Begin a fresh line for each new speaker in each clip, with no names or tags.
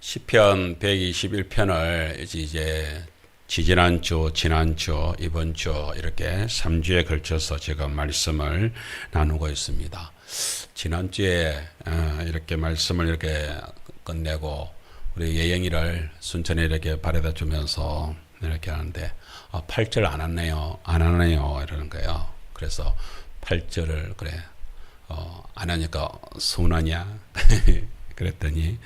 시편 121편을 이제 지지난주, 지난주, 이번주 이렇게 3주에 걸쳐서 제가 말씀을 나누고 있습니다. 지난주에 이렇게 말씀을 이렇게 끝내고 우리 예영이를 순천에 이렇게 바래다 주면서 이렇게 하는데 8절 안 하네요. 이러는 거예요. 그래서 8절을 그래 안 하니까 서운하냐? 그랬더니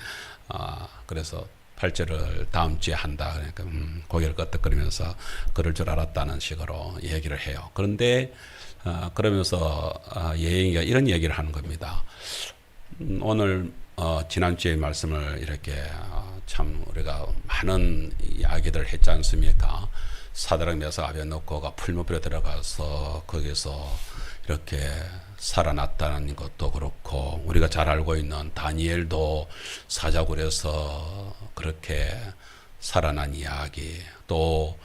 그래서 8절을 다음 주에 한다. 그러니까 고개를 끄덕거리면서 그럴 줄 알았다는 식으로 얘기를 해요. 그런데 그러면서 예영이가 이런 얘기를 하는 겁니다. 오늘 지난주에 말씀을 이렇게 참 우리가 많은 이야기들 했지 않습니까? 사드락 메삭 아벳노고가 풀무불에 들어가서 거기서 이렇게 살아났다는 것도 그렇고, 우리가 잘 알고 있는 다니엘도 사자굴에서 그렇게 살아난 이야기, 또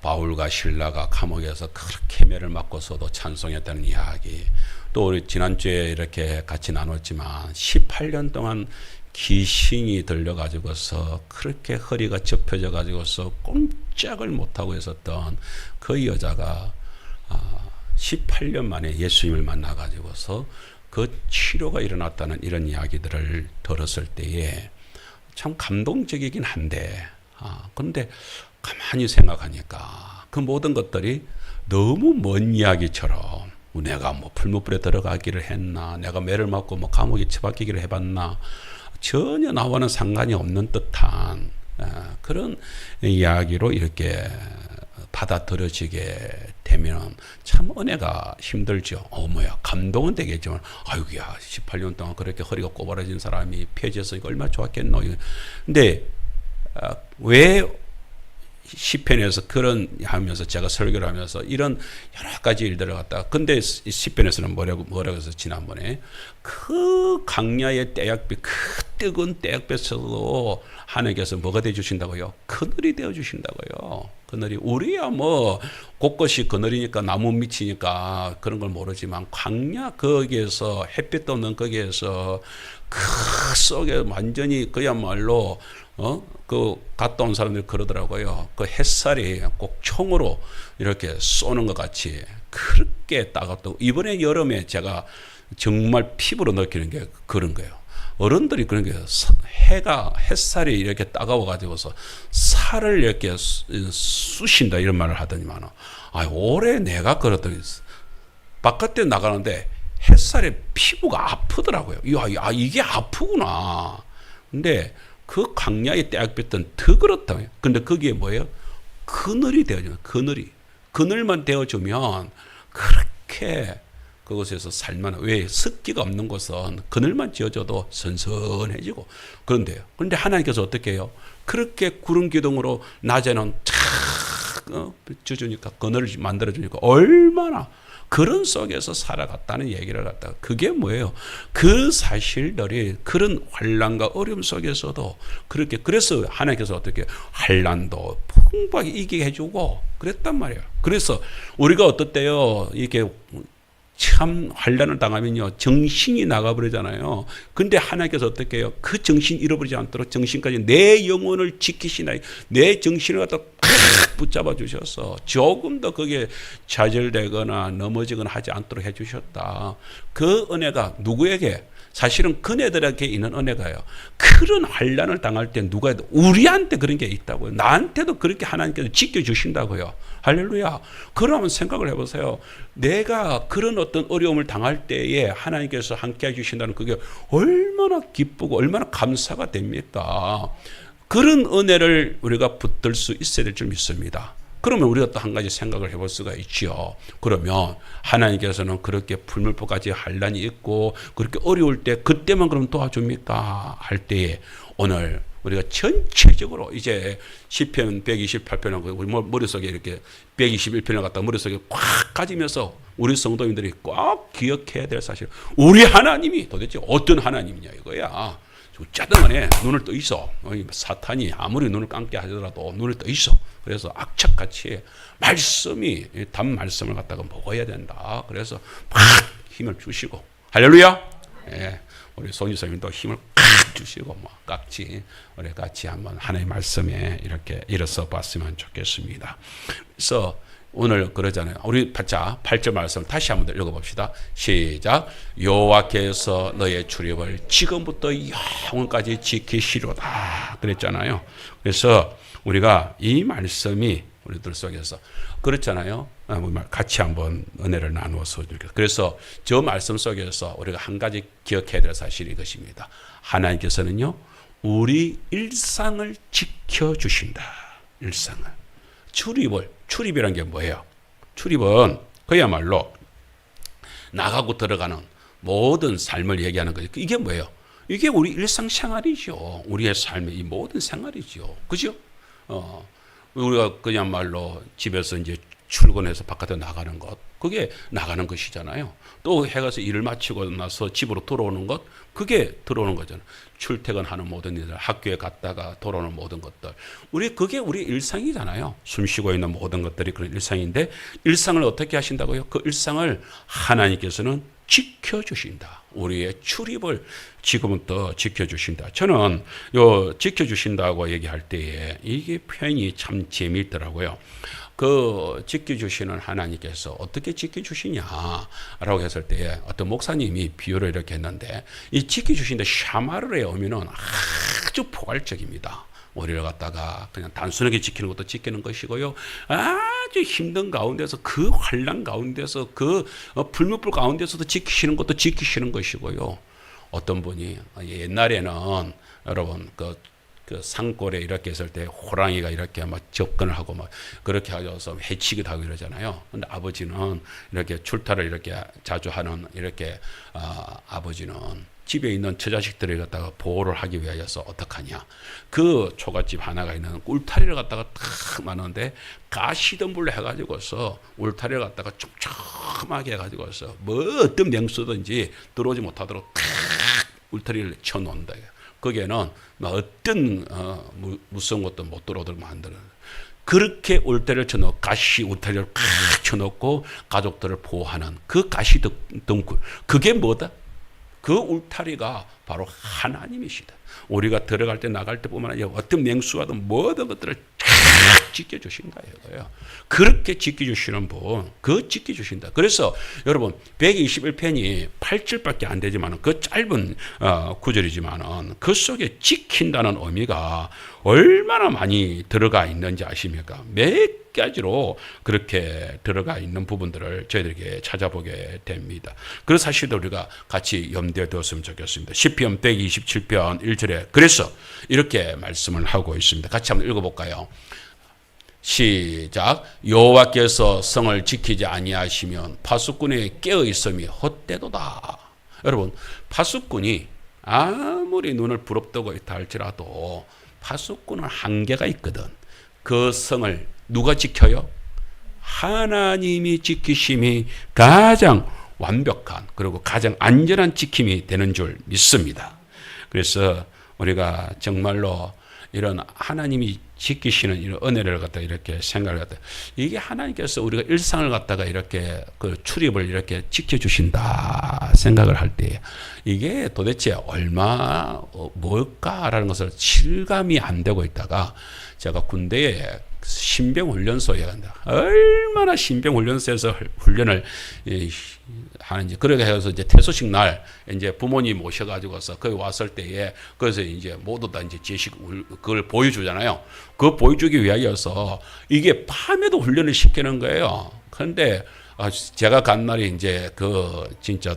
바울과 실라가 감옥에서 그렇게 매를 맞고서도 찬송했다는 이야기, 또 우리 지난주에 이렇게 같이 나눴지만 18년 동안 귀신이 들려가지고서 그렇게 허리가 접혀져 가지고서 꼼짝을 못하고 있었던 그 여자가 18년 만에 예수님을 만나가지고서 그 치료가 일어났다는 이런 이야기들을 들었을 때에 참 감동적이긴 한데, 그런데 가만히 생각하니까 그 모든 것들이 너무 먼 이야기처럼, 내가 뭐 풀무불에 들어가기를 했나, 내가 매를 맞고 뭐 감옥에 처박히기를 해봤나, 전혀 나와는 상관이 없는 듯한 그런 이야기로 이렇게 받아들여지게 되면 참 은혜가 힘들죠. 감동은 되겠지만, 아이고야, 18년 동안 그렇게 허리가 꼬부라진 사람이 폐지해서 이거 얼마나 좋았겠노. 근데 왜 시편에서 그런 하면서 제가 설교를 하면서 이런 여러 가지 일들을 갖다가, 근데 시편에서는 뭐라고 해서 지난번에 그 강야의 떼약볕, 그 뜨거운 떼약볕에서도 하나님께서 뭐가 되어 주신다고요? 그늘이 되어 주신다고요. 그늘이, 우리야 뭐 곳곳이 그늘이니까 나무 밑이니까 그런 걸 모르지만, 광야 거기에서 햇빛도 없는 거기에서 그 속에 완전히 그야말로 그 갔다 온 사람들이 그러더라고요. 그 햇살이 꼭 총으로 이렇게 쏘는 것 같이 그렇게 따갑다고. 이번에 여름에 제가 정말 피부로 느끼는 게 그런 거예요. 어른들이 그런 게, 햇살이 이렇게 따가워가지고서 살을 이렇게 쑤신다 이런 말을 하더니만, 올해 내가 그러더니 바깥에 나가는데 햇살에 피부가 아프더라고요. 이게 아프구나. 근데 그 강야의 떼약볕은 더 그렇다고요. 근데 거기에 뭐예요? 그늘이 되어주면, 그늘만 되어주면 그렇게 그곳에서 살만한, 왜 습기가 없는 곳은 그늘만 지어줘도 선선해지고 그런데요. 그런데 하나님께서 어떻게 해요? 그렇게 구름 기둥으로 낮에는 착 비춰주니까, 그늘을 만들어주니까 얼마나 그런 속에서 살아갔다는 얘기를 갖다가, 그게 뭐예요? 그 사실들이 그런 환난과 어려움 속에서도 그렇게, 그래서 하나님께서 어떻게 환난도 풍부하게 이기게 해주고 그랬단 말이에요. 그래서 우리가 어떻대요? 이게 참 환난을 당하면요, 정신이 나가버리잖아요. 근데 하나님께서 어떻게 해요? 그 정신 잃어버리지 않도록 정신까지 내 영혼을 지키시나, 내 정신을 갖다 붙잡아 주셔서 조금 더 거기에 좌절되거나 넘어지거나 하지 않도록 해주셨다. 그 은혜가 누구에게? 사실은 그네들에게 있는 은혜가요, 그런 환난을 당할 때 누가 해도 우리한테 그런 게 있다고요. 나한테도 그렇게 하나님께서 지켜주신다고요. 할렐루야. 그러면 생각을 해보세요. 내가 그런 어떤 어려움을 당할 때에 하나님께서 함께 해주신다는 그게 얼마나 기쁘고 얼마나 감사가 됩니까? 그런 은혜를 우리가 붙들 수 있어야 될 줄 믿습니다. 그러면 우리가 또 한 가지 생각을 해볼 수가 있죠. 그러면 하나님께서는 그렇게 풀물보까지 환난이 있고 그렇게 어려울 때 그때만 그럼 도와줍니까? 할 때에 오늘 우리가 전체적으로 이제 시편 128편을 우리 머릿속에 이렇게 121편을 갖다 머릿속에 꽉 가지면서 우리 성도님들이 꼭 기억해야 될 사실, 우리 하나님이 도대체 어떤 하나님이냐 이거야. 짜증나네. 눈을 떠 있어. 사탄이 아무리 눈을 감게 하더라도 눈을 떠 있어. 그래서 악착같이 말씀이, 단 말씀을 갖다가 먹어야 된다. 그래서 막 힘을 주시고, 할렐루야. 예, 우리 손지사님도 힘을 팍 주시고 뭐 같이 우리 같이 한번 하나님의 말씀에 이렇게 일어서 봤으면 좋겠습니다. 그래서 오늘 그러잖아요. 우리 자 8절 말씀 다시 한번 읽어봅시다. 시작. 여호와께서 너의 출입을 지금부터 영원까지 지키시로다 그랬잖아요. 그래서 우리가 이 말씀이 우리들 속에서 그렇잖아요. 같이 한번 은혜를 나누어서 그래서 저 말씀 속에서 우리가 한 가지 기억해야 될 사실이 이것입니다. 하나님께서는요 우리 일상을 지켜주신다. 일상을. 출입이란 게 뭐예요? 출입은 그야말로 나가고 들어가는 모든 삶을 얘기하는 거죠. 이게 뭐예요? 이게 우리 일상생활이죠. 우리의 삶의 이 모든 생활이죠. 그죠? 우리가 그야말로 집에서 이제 출근해서 바깥에 나가는 것, 그게 나가는 것이잖아요. 또 해가서 일을 마치고 나서 집으로 돌아오는 것, 그게 들어오는 거잖아요. 출퇴근하는 모든 일들, 학교에 갔다가 돌아오는 모든 것들, 그게 우리 일상이잖아요. 숨 쉬고 있는 모든 것들이 그런 일상인데, 일상을 어떻게 하신다고요? 그 일상을 하나님께서는 지켜주신다. 우리의 출입을 지금부터 지켜주신다. 저는 지켜주신다고 얘기할 때에 이게 표현이 참 재미있더라고요. 그 지켜주시는 하나님께서 어떻게 지켜주시냐라고 했을 때 어떤 목사님이 비유를 이렇게 했는데, 이 지켜주신다 샤마르의 의미는 아주 포괄적입니다. 우리를 갖다가 그냥 단순하게 지키는 것도 지키는 것이고요. 아주 힘든 가운데서 그 환난 가운데서 그 불무불 가운데서도 지키시는 것도 지키시는 것이고요. 어떤 분이 옛날에는 여러분 그 산골에 이렇게 있을 때 호랑이가 이렇게 막 접근을 하고 막 그렇게 하셔서 해치기도 하고 이러잖아요. 근데 아버지는 이렇게 출타를 이렇게 자주 하는 이렇게 아버지는 집에 있는 처자식들을 갖다가 보호를 하기 위하여서 어떡하냐. 그 초가집 하나가 있는 울타리를 갖다가 탁 마는데 가시덤불로 해가지고서 울타리를 갖다가 촘촘하게 해가지고서 뭐 어떤 냉수든지 들어오지 못하도록 탁 울타리를 쳐놓는다. 거기에는 어떤 무서운 것도 못 들어오도록 만드는. 그렇게 울타리를 쳐놓고 가시 울타리를 팍 쳐놓고 가족들을 보호하는 그 가시 등굴. 그게 뭐다? 그 울타리가 바로 하나님이시다. 우리가 들어갈 때 나갈 때 보면 어떤 냉수와든 모든 것들을 쫙 지켜주신다 이거예요. 그렇게 지켜주시는 분, 그 지켜주신다. 그래서 여러분 121편이 8절밖에 안 되지만 그 짧은 구절이지만 그 속에 지킨다는 의미가 얼마나 많이 들어가 있는지 아십니까? 몇 가지로 그렇게 들어가 있는 부분들을 저희들에게 찾아보게 됩니다. 그 사실도 우리가 같이 염두에 두었으면 좋겠습니다. 시편 127편 1절에 그래서 이렇게 말씀을 하고 있습니다. 같이 한번 읽어볼까요? 시작. 여호와께서 성을 지키지 아니하시면 파수꾼이 깨어 있음이 헛되도다. 여러분, 파수꾼이 아무리 눈을 부릅뜨고 있다 할지라도 파수꾼은 한계가 있거든. 그 성을 누가 지켜요? 하나님이 지키심이 가장 완벽한 그리고 가장 안전한 지킴이 되는 줄 믿습니다. 그래서 우리가 정말로 이런 하나님이 지키시는 이런 은혜를 갖다 이렇게 생각을 갖다 이게 하나님께서 우리가 일상을 갖다가 이렇게 그 출입을 이렇게 지켜주신다 생각을 할 때 이게 도대체 뭘까라는 것을 실감이 안 되고 있다가 제가 군대에 신병훈련소에 간다. 얼마나 신병훈련소에서 훈련을 하는지. 그렇게 해서 이제 퇴소식 날 이제 부모님 모셔가지고서 거기 왔을 때에 그래서 이제 모두 다 이제 제식 그걸 보여주잖아요. 그거 보여주기 위하여서 이게 밤에도 훈련을 시키는 거예요. 그런데 제가 간 날이 이제 진짜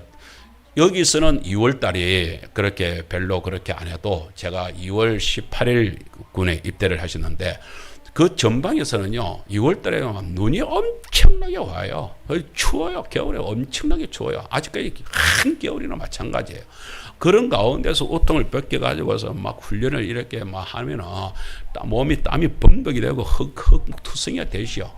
여기서는 2월 달에 그렇게 별로 그렇게 안 해도 제가 2월 18일 군에 입대를 하셨는데 그 전방에서는요, 2월 달에 눈이 엄청나게 와요. 추워요. 겨울에 엄청나게 추워요. 아직까지 한겨울이나 마찬가지예요. 그런 가운데서 옷통을 벗겨가지고서 막 훈련을 이렇게 막 하면은 몸이 땀이 범벅이 되고 흑투성이가 되시오.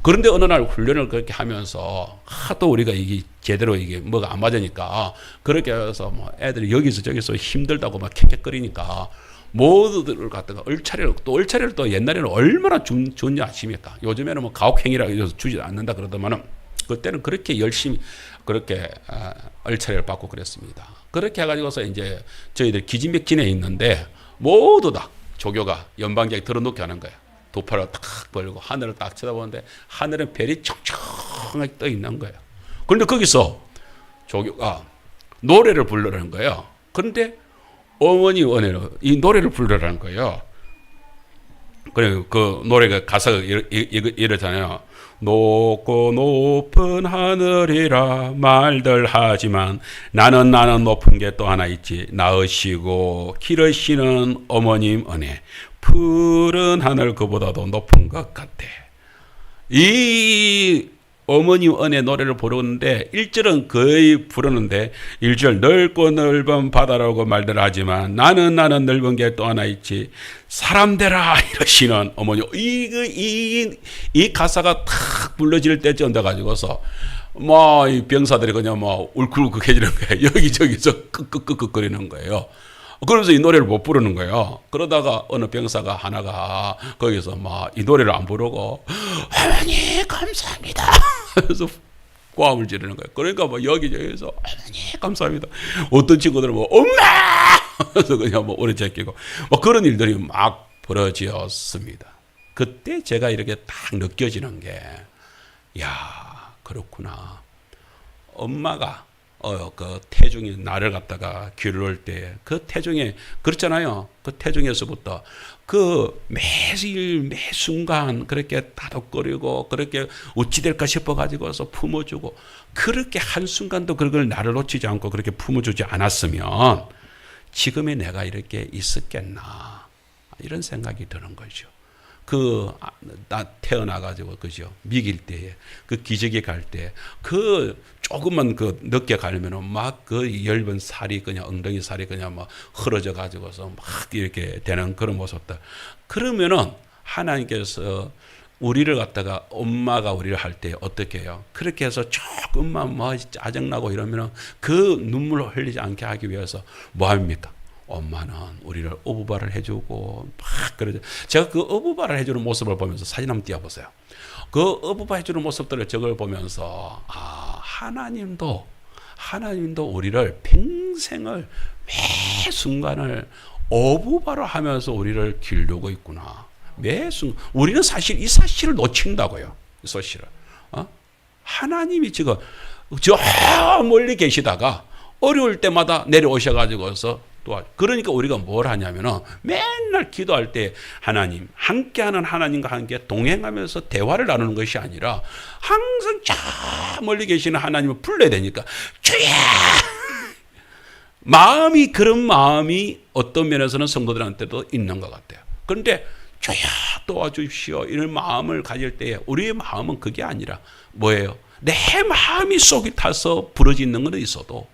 그런데 어느 날 훈련을 그렇게 하면서 하도 우리가 이게 제대로 이게 뭐가 안 맞으니까 그렇게 해서 뭐 애들이 여기서 저기서 힘들다고 막 캑캑거리니까 모두들을 갖다가 얼차례를 또 옛날에는 얼마나 좋은지 아십니까? 요즘에는 뭐 가혹행위라고 해서 주지 않는다 그러더만은 그때는 그렇게 열심히 그렇게 얼차례를 받고 그랬습니다. 그렇게 해가지고서 이제 저희들 기진맥진에 있는데 모두 다 조교가 연방객 들어놓게 하는 거예요. 두 팔을 탁 벌고 하늘을 딱 쳐다보는데 하늘은 별이 청청하게 떠 있는 거예요. 그런데 거기서 조교가 노래를 부르라는 거예요. 그런데 어머니 은혜로 이 노래를 부르라는 거예요. 그래 그 노래가 가사가 이렇잖아요. 높고 높은 하늘이라 말들 하지만 나는 높은 게 또 하나 있지. 낳으시고 기르시는 어머님 은혜 푸른 하늘 그보다도 높은 것 같아. 이 어머님 은혜 노래를 부르는데 1절은 거의 부르는데 1절 넓고 넓은 바다라고 말들 하지만 나는 넓은 게 또 하나 있지. 사람 되라 이러시는 어머니. 이 가사가 탁 불러질 때쯤 돼가지고서 뭐 이 병사들이 그냥 뭐 울컥울컥해지는 거예요. 여기저기서 끄끄끄끄거리는 거예요. 그래서 이 노래를 못 부르는 거예요. 그러다가 어느 병사가 하나가 거기서 막 이 노래를 안 부르고 어머니 감사합니다. 그래서 고함을 지르는 거예요. 그러니까 뭐 여기저기서 어머니 감사합니다. 어떤 친구들은 뭐 엄마! 그래서 그냥 뭐 오래 제끼고 뭐 그런 일들이 막 벌어지었습니다. 그때 제가 이렇게 딱 느껴지는 게 야 그렇구나. 엄마가 그 태중이 나를 갖다가 기르를 때 그 태중에 그렇잖아요. 그 태중에서부터 그 매일 매 순간 그렇게 다독거리고 그렇게 어찌 될까 싶어 가지고서 품어주고 그렇게 한 순간도 그걸 나를 놓치지 않고 그렇게 품어주지 않았으면 지금의 내가 이렇게 있었겠나 이런 생각이 드는 거죠. 나 태어나가지고, 그죠? 미길 때에, 그 기저귀 갈 때, 조금만 늦게 가려면은 막 얇은 살이 그냥, 엉덩이 살이 그냥 막 흐러져 가지고서 막 이렇게 되는 그런 모습들. 그러면은 하나님께서 우리를 갖다가 엄마가 우리를 할 때 어떻게 해요? 그렇게 해서 조금만 뭐 짜증나고 이러면은 그 눈물을 흘리지 않게 하기 위해서 뭐 합니까? 엄마는 우리를 어부발을 해주고 막 그러죠. 제가 그 어부발을 해주는 모습을 보면서 사진 한번 띄워보세요. 그 어부발 해주는 모습들을 저걸 보면서 하나님도 우리를 평생을 매 순간을 어부발을 하면서 우리를 기르고 있구나. 매 순간 우리는 사실 이 사실을 놓친다고요. 이 사실을. 하나님이 지금 저 멀리 계시다가 어려울 때마다 내려오셔가지고서 또 그러니까 우리가 뭘 하냐면은 맨날 기도할 때 하나님 함께하는 하나님과 함께 동행하면서 대화를 나누는 것이 아니라 항상 저 멀리 계시는 하나님을 불러야 되니까 주야 그런 마음이 어떤 면에서는 성도들한테도 있는 것 같아요. 그런데 주야 도와주십시오 이런 마음을 가질 때에 우리의 마음은 그게 아니라 뭐예요? 내 마음이 속이 타서 부러지는 건 있어도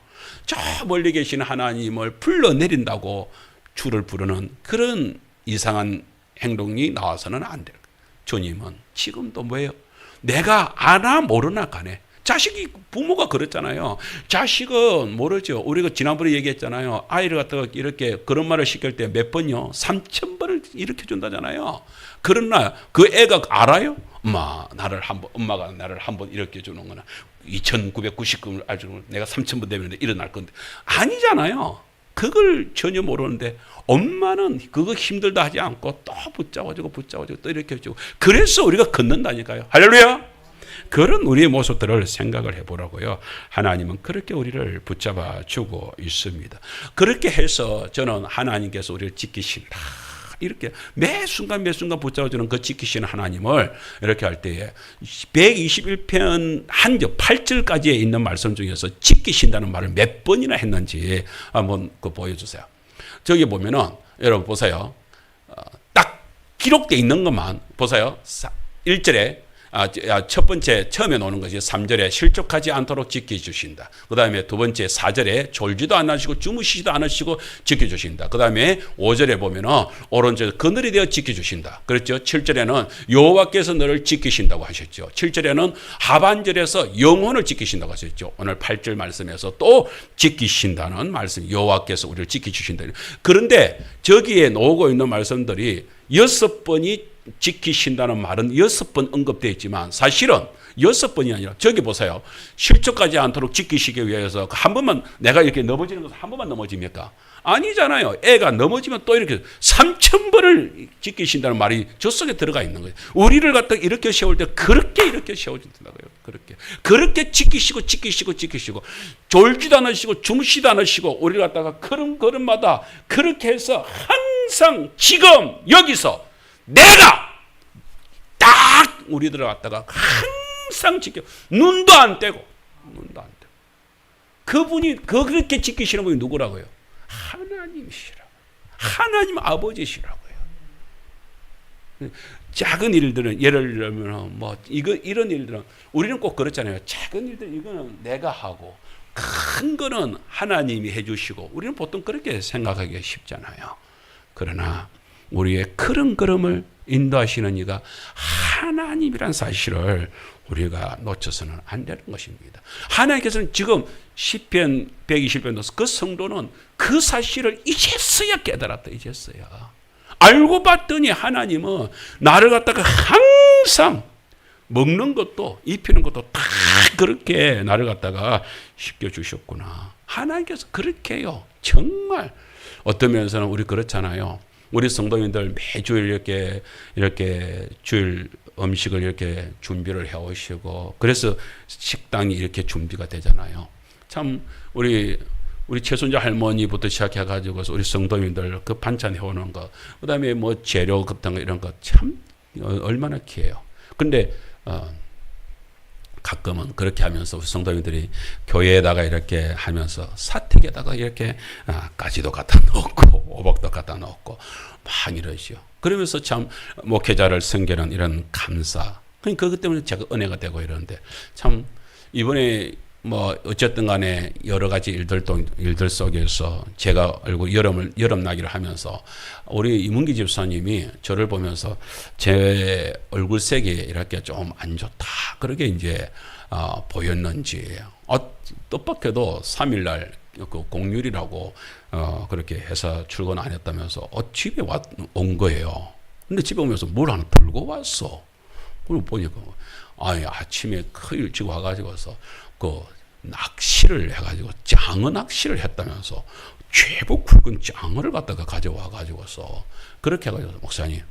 저 멀리 계신 하나님을 불러내린다고 주를 부르는 그런 이상한 행동이 나와서는 안 돼요. 주님은 지금도 뭐예요? 내가 아나 모르나 간에 부모가 그랬잖아요. 자식은 모르죠. 우리가 지난번에 얘기했잖아요. 아이를 갖다가 이렇게 그런 말을 시킬 때 몇 번요? 3,000번을 일으켜 준다잖아요. 그러나 그 애가 알아요? 엄마가 나를 한 번 일으켜 주는 거나 2,999을 알죠. 내가 3,000번 되면 일어날 건데 아니잖아요. 그걸 전혀 모르는데 엄마는 그거 힘들다 하지 않고 또 붙잡아주고 또 이렇게 해주고 그래서 우리가 걷는다니까요. 할렐루야. 그런 우리의 모습들을 생각을 해보라고요. 하나님은 그렇게 우리를 붙잡아 주고 있습니다. 그렇게 해서 저는 하나님께서 우리를 지키신다. 이렇게 매 순간 붙잡아주는 그 지키시는 하나님을 이렇게 할 때에 121편 한 절 8절까지에 있는 말씀 중에서 지키신다는 말을 몇 번이나 했는지 한번 보여주세요. 저기 보면은 여러분 보세요. 딱 기록되어 있는 것만 보세요. 1절에 첫 번째 처음에 나오는 것이 3절에 실족하지 않도록 지켜주신다. 그 다음에 두 번째 4절에 졸지도 않으시고 주무시지도 않으시고 지켜주신다. 그 다음에 5절에 보면은 오른쪽 그늘이 되어 지켜주신다. 그렇죠? 7절에는 여호와께서 너를 지키신다고 하셨죠. 7절에는 하반절에서 영혼을 지키신다고 하셨죠. 오늘 8절 말씀에서 또 지키신다는 말씀, 여호와께서 우리를 지켜주신다. 그런데 저기에 나오고 있는 말씀들이 6번이 지키신다는 말은 6번 언급되어 있지만 사실은 6번이 아니라 저기 보세요. 실족하지 않도록 지키시기 위해서 한 번만 내가 이렇게 넘어지는 것은 한 번만 넘어집니까? 아니잖아요. 애가 넘어지면 또 이렇게 3,000번을 지키신다는 말이 저 속에 들어가 있는 거예요. 우리를 갖다 이렇게 세울 때 이렇게 세워준다고요. 그렇게 지키시고 졸지도 않으시고 줌시도 않으시고 우리를 갖다가 걸음걸음마다 그렇게 해서 항상 지금 여기서 내가 딱 우리들을 갖다가 항상 지켜 눈도 안 떼고 그분이 그렇게 지키시는 분이 누구라고요? 하나님이시라고. 하나님 아버지시라고요. 작은 일들은 예를 들면 이런 일들은 우리는 꼭 그렇잖아요. 작은 일들 이거는 내가 하고 큰 거는 하나님이 해주시고 우리는 보통 그렇게 생각하기가 쉽잖아요. 그러나 우리의 그런 걸음을 인도하시는 이가 하나님이란 사실을 우리가 놓쳐서는 안 되는 것입니다. 하나님께서는 지금 시편 120편에서 그 성도는 그 사실을 이제서야 깨달았다. 이제서야. 알고 봤더니 하나님은 나를 갖다가 항상 먹는 것도 입히는 것도 다 그렇게 나를 갖다가 시켜주셨구나. 하나님께서 그렇게 해요. 정말 어떤 면에서는 우리 그렇잖아요. 우리 성도님들 매주일 이렇게 주일 음식을 이렇게 준비를 해오시고 그래서 식당이 이렇게 준비가 되잖아요. 참 우리 최순자 할머니부터 시작해가지고 우리 성도님들 그 반찬 해오는 거, 그다음에 뭐 재료 같은 거 이런 거 참 얼마나 귀해요. 근데 가끔은 그렇게 하면서 우리 성도님들이 교회에다가 이렇게 하면서 사택에다가 이렇게 가지도 갖다 넣고 오복도 갖다 넣고 막 이러시오. 그러면서 참 목회자를 섬기는 이런 감사. 그러니까 그것 때문에 제가 은혜가 되고 이러는데 참 이번에 뭐 어쨌든 간에 여러 가지 일들 속에서 제가 알고 여름나기를 하면서 우리 이문기 집사님이 저를 보면서 제 얼굴색이 이렇게 좀 안 좋다. 그러게 이제 보였는지 뜻밖에도 3일날 그 공휴일이라고 그렇게 회사 출근 안 했다면서 집에 온 거예요. 근데 집에 오면서 뭘 하나 들고 왔어. 그걸 보니까 아침에 일찍 와가지고서 그 낚시를 해가지고 장어 낚시를 했다면서 최고 굵은 장어를 갖다가 가져와가지고서 그렇게 해가지고 목사님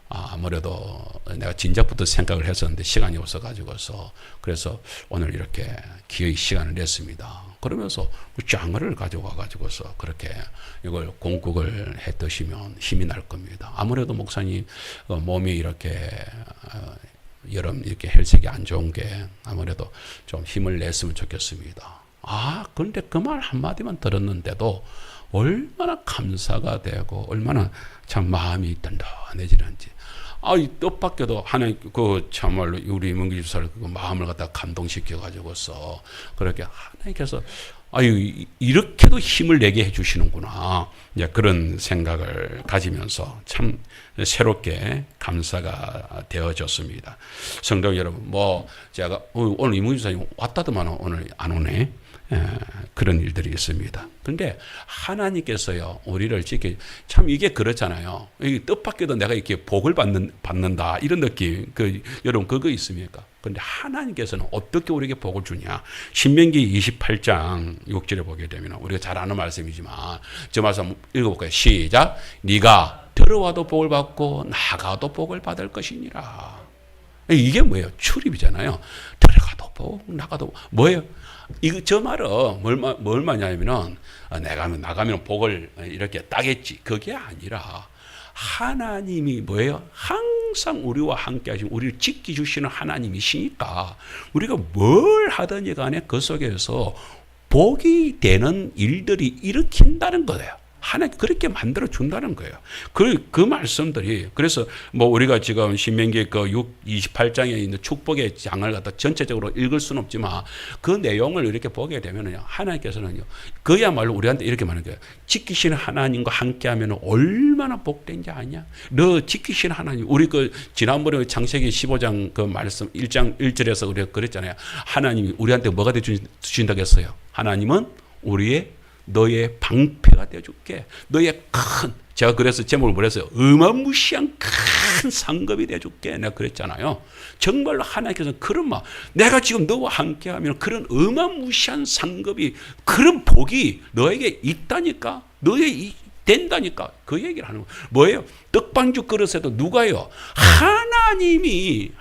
아무래도 내가 진작부터 생각을 했었는데 시간이 없어가지고서 그래서 오늘 이렇게 기어이 시간을 냈습니다. 그러면서 그 장어를 가져와가지고서 그렇게 이걸 공국을 해 드시면 힘이 날 겁니다. 아무래도 목사님 몸이 이렇게 여름 이렇게 혈색이 안 좋은 게 아무래도 좀 힘을 냈으면 좋겠습니다. 그런데 그 말 한마디만 들었는데도 얼마나 감사가 되고 얼마나 참 마음이 든든해지는지. 이 뜻밖에도 하나님 참말로 우리 문기 집사를 그 마음을 갖다 감동시켜 가지고서 그렇게 하나님께서 이렇게도 힘을 내게 해주시는구나. 이제 그런 생각을 가지면서 참 새롭게 감사가 되어졌습니다. 성도 여러분, 제가 오늘 이문기 집사님 왔다더만 오늘 안 오네. 그런 일들이 있습니다. 근데 하나님께서요, 우리를 참 이게 그렇잖아요. 이게 뜻밖에도 내가 이렇게 복을 받는다. 이런 느낌. 여러분, 그거 있습니까? 근데 하나님께서는 어떻게 우리에게 복을 주냐? 신명기 28장 6절에 보게 되면 우리가 잘 아는 말씀이지만 저 말씀 읽어볼까요? 시작. 네가 들어와도 복을 받고 나가도 복을 받을 것이니라. 이게 뭐예요? 출입이잖아요. 들어가도 복, 나가도 뭐예요? 저 말은 뭘 말하냐면은 내가 나가면 복을 이렇게 따겠지. 그게 아니라 하나님이 뭐예요? 항상 우리와 함께 하시고 우리를 지켜주시는 하나님이시니까 우리가 뭘 하든지 간에 그 속에서 복이 되는 일들이 일으킨다는 거예요. 하나님 그렇게 만들어 준다는 거예요. 그 말씀들이 그래서 우리가 지금 신명기 28장에 있는 축복의 장을 갖다 전체적으로 읽을 수는 없지만 그 내용을 이렇게 보게 되면요, 하나님께서는요, 그야말로 우리한테 이렇게 말하는 거예요. 지키시는 하나님과 함께하면 얼마나 복된지 아냐? 너 지키시는 하나님, 우리 지난번에 창세기 15장 그 말씀 1장 1절에서 우리가 그랬잖아요. 하나님이 우리한테 뭐가 돼 주신다고 했어요? 하나님은 너의 방패가 되어줄게. 너의 제가 그래서 제목을 뭐랬어요? 어마무시한 큰 큰 상급이 돼줄게. 내가 그랬잖아요. 정말로 하나님께서 그런 말, 내가 지금 너와 함께하면 그런 어마무시한 상급이, 그런 복이 너에게 있다니까, 너의 된다니까, 그 얘기를 하는 거예요. 뭐예요? 떡반죽 그릇에도 누가요? 하나님이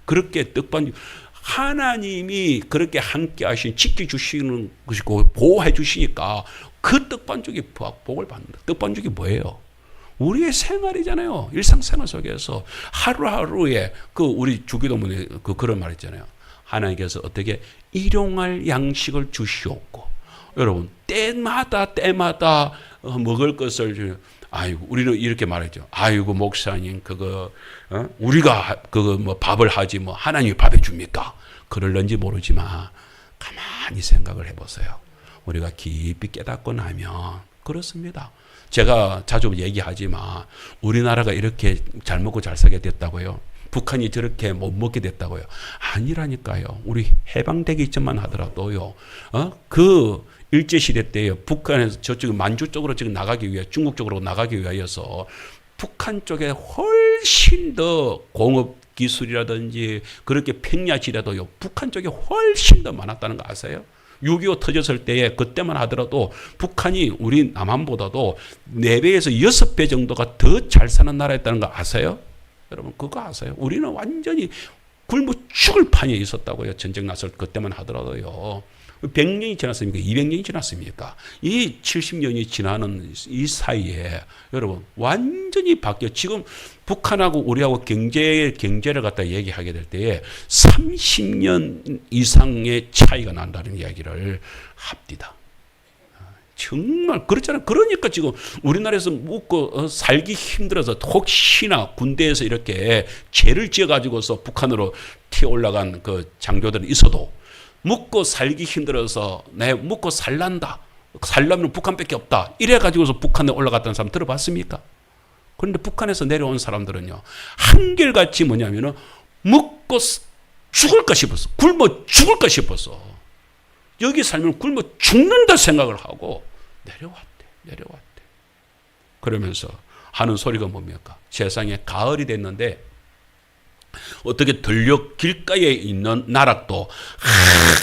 그렇게 떡반죽, 하나님이 그렇게 함께 하신, 지켜주시는 것이고 보호해 주시니까 그 떡반죽이 복을 받는다. 떡반죽이 뭐예요? 우리의 생활이잖아요. 일상생활 속에서 하루하루에 그 우리 주기도문에 그런 말 있잖아요. 하나님께서 어떻게 일용할 양식을 주시옵고, 여러분 때마다 먹을 것을, 아이고 우리는 이렇게 말했죠. 아이고 목사님 그거 우리가 그거 뭐 밥을 하지 뭐 하나님이 밥 해줍니까? 그럴런지 모르지만 가만히 생각을 해보세요. 우리가 깊이 깨닫고 나면 그렇습니다. 제가 자주 얘기하지만 우리나라가 이렇게 잘 먹고 잘 살게 됐다고요? 북한이 저렇게 못 먹게 됐다고요? 아니라니까요. 우리 해방되기 전만 하더라도요. 그 일제시대 때요. 북한에서 저쪽 만주 쪽으로 지금 나가기 위해, 중국 쪽으로 나가기 위하여서 북한 쪽에 훨씬 더 공업 기술이라든지 그렇게 평야지대도요. 북한 쪽에 훨씬 더 많았다는 거 아세요? 6.25 터졌을 때에 그때만 하더라도 북한이 우리 남한보다도 4배에서 6배 정도가 더 잘 사는 나라였다는 거 아세요? 여러분 그거 아세요? 우리는 완전히 굶어 죽을 판에 있었다고요. 전쟁 났을 그때만 하더라도요. 100년이 지났습니까? 200년이 지났습니까? 이 70년이 지나는 이 사이에 여러분 완전히 바뀌어. 지금 북한하고 우리하고 경제를 갖다 얘기하게 될 때에 30년 이상의 차이가 난다는 이야기를 합디다. 정말 그렇잖아요. 그러니까 지금 우리나라에서 묵고 살기 힘들어서 혹시나 군대에서 이렇게 죄를 지어가지고서 북한으로 튀어 올라간 그 장교들이 있어도 묵고 살기 힘들어서 내 묵고 살란다. 살려면 북한밖에 없다. 이래가지고서 북한에 올라갔다는 사람 들어봤습니까? 그런데 북한에서 내려온 사람들은요. 한결같이 뭐냐면은 묵고 죽을까 싶었어. 굶어 죽을까 싶었어. 여기 살면 굶어 죽는다 생각을 하고 내려왔대. 그러면서 하는 소리가 뭡니까? 세상에 가을이 됐는데 어떻게 들녘 길가에 있는 나락도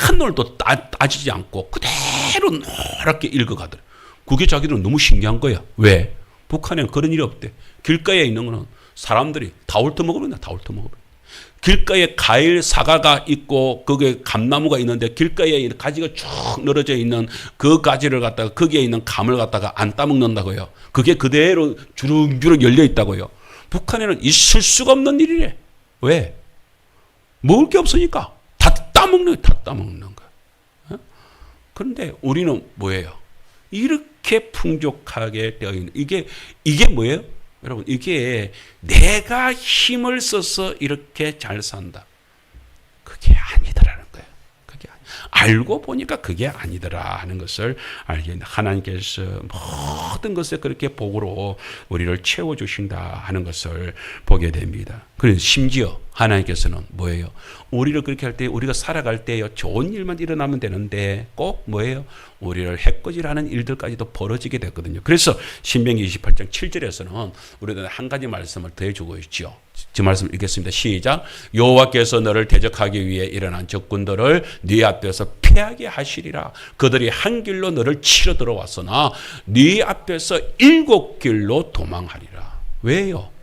한 올도 따지지 않고 그대로 노랗게 읽어가더래. 그게 자기들은 너무 신기한 거야. 왜? 북한에는 그런 일이 없대. 길가에 있는 거는 사람들이 다 훑어먹어버린다. 길가에 과일 사과가 있고 거기에 감나무가 있는데 길가에 가지가 쭉 늘어져 있는 그 가지를 갖다가 거기에 있는 감을 갖다가 안 따먹는다고요. 그게 그대로 주렁주렁 열려 있다고요. 북한에는 있을 수가 없는 일이래. 왜? 먹을 게 없으니까 다 따먹는 거야. 그런데 우리는 뭐예요? 이렇게 풍족하게 되어 있는 이게 뭐예요? 여러분 이게 내가 힘을 써서 이렇게 잘 산다. 그게 아니더라는 거예요. 그게 알고 보니까 그게 아니더라 하는 것을 알게 하나님께서 모든 것에 그렇게 복으로 우리를 채워주신다 하는 것을 보게 됩니다. 그래서 심지어 하나님께서는 뭐예요? 우리를 그렇게 할 때 우리가 살아갈 때요 좋은 일만 일어나면 되는데 꼭 뭐예요? 우리를 해코지하는 일들까지도 벌어지게 됐거든요. 그래서 신명기 28장 7절에서는 우리는 한 가지 말씀을 더해주고 있죠. 그 말씀 읽겠습니다. 시작. 여호와께서 너를 대적하기 위해 일어난 적군들을 네 앞에서 패하게 하시리라. 그들이 한 길로 너를 치러 들어왔으나 네 앞에서 7길로 도망하리라. 왜요?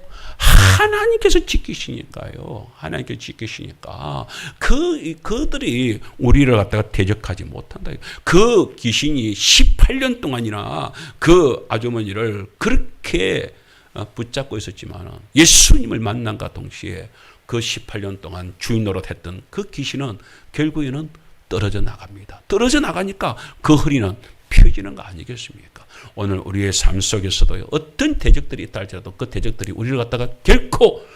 하나님께서 지키시니까요. 하나님께서 지키시니까 그들이 우리를 갖다가 대적하지 못한다. 그 귀신이 18년 동안이나 그 아주머니를 그렇게 붙잡고 있었지만 예수님을 만난과 동시에 그 18년 동안 주인 노릇했던 그 귀신은 결국에는 떨어져 나갑니다. 떨어져 나가니까 그 허리는 펴지는 거 아니겠습니까? 오늘 우리의 삶 속에서도 어떤 대적들이 있다 할지라도 그 대적들이 우리를 갖다가 결코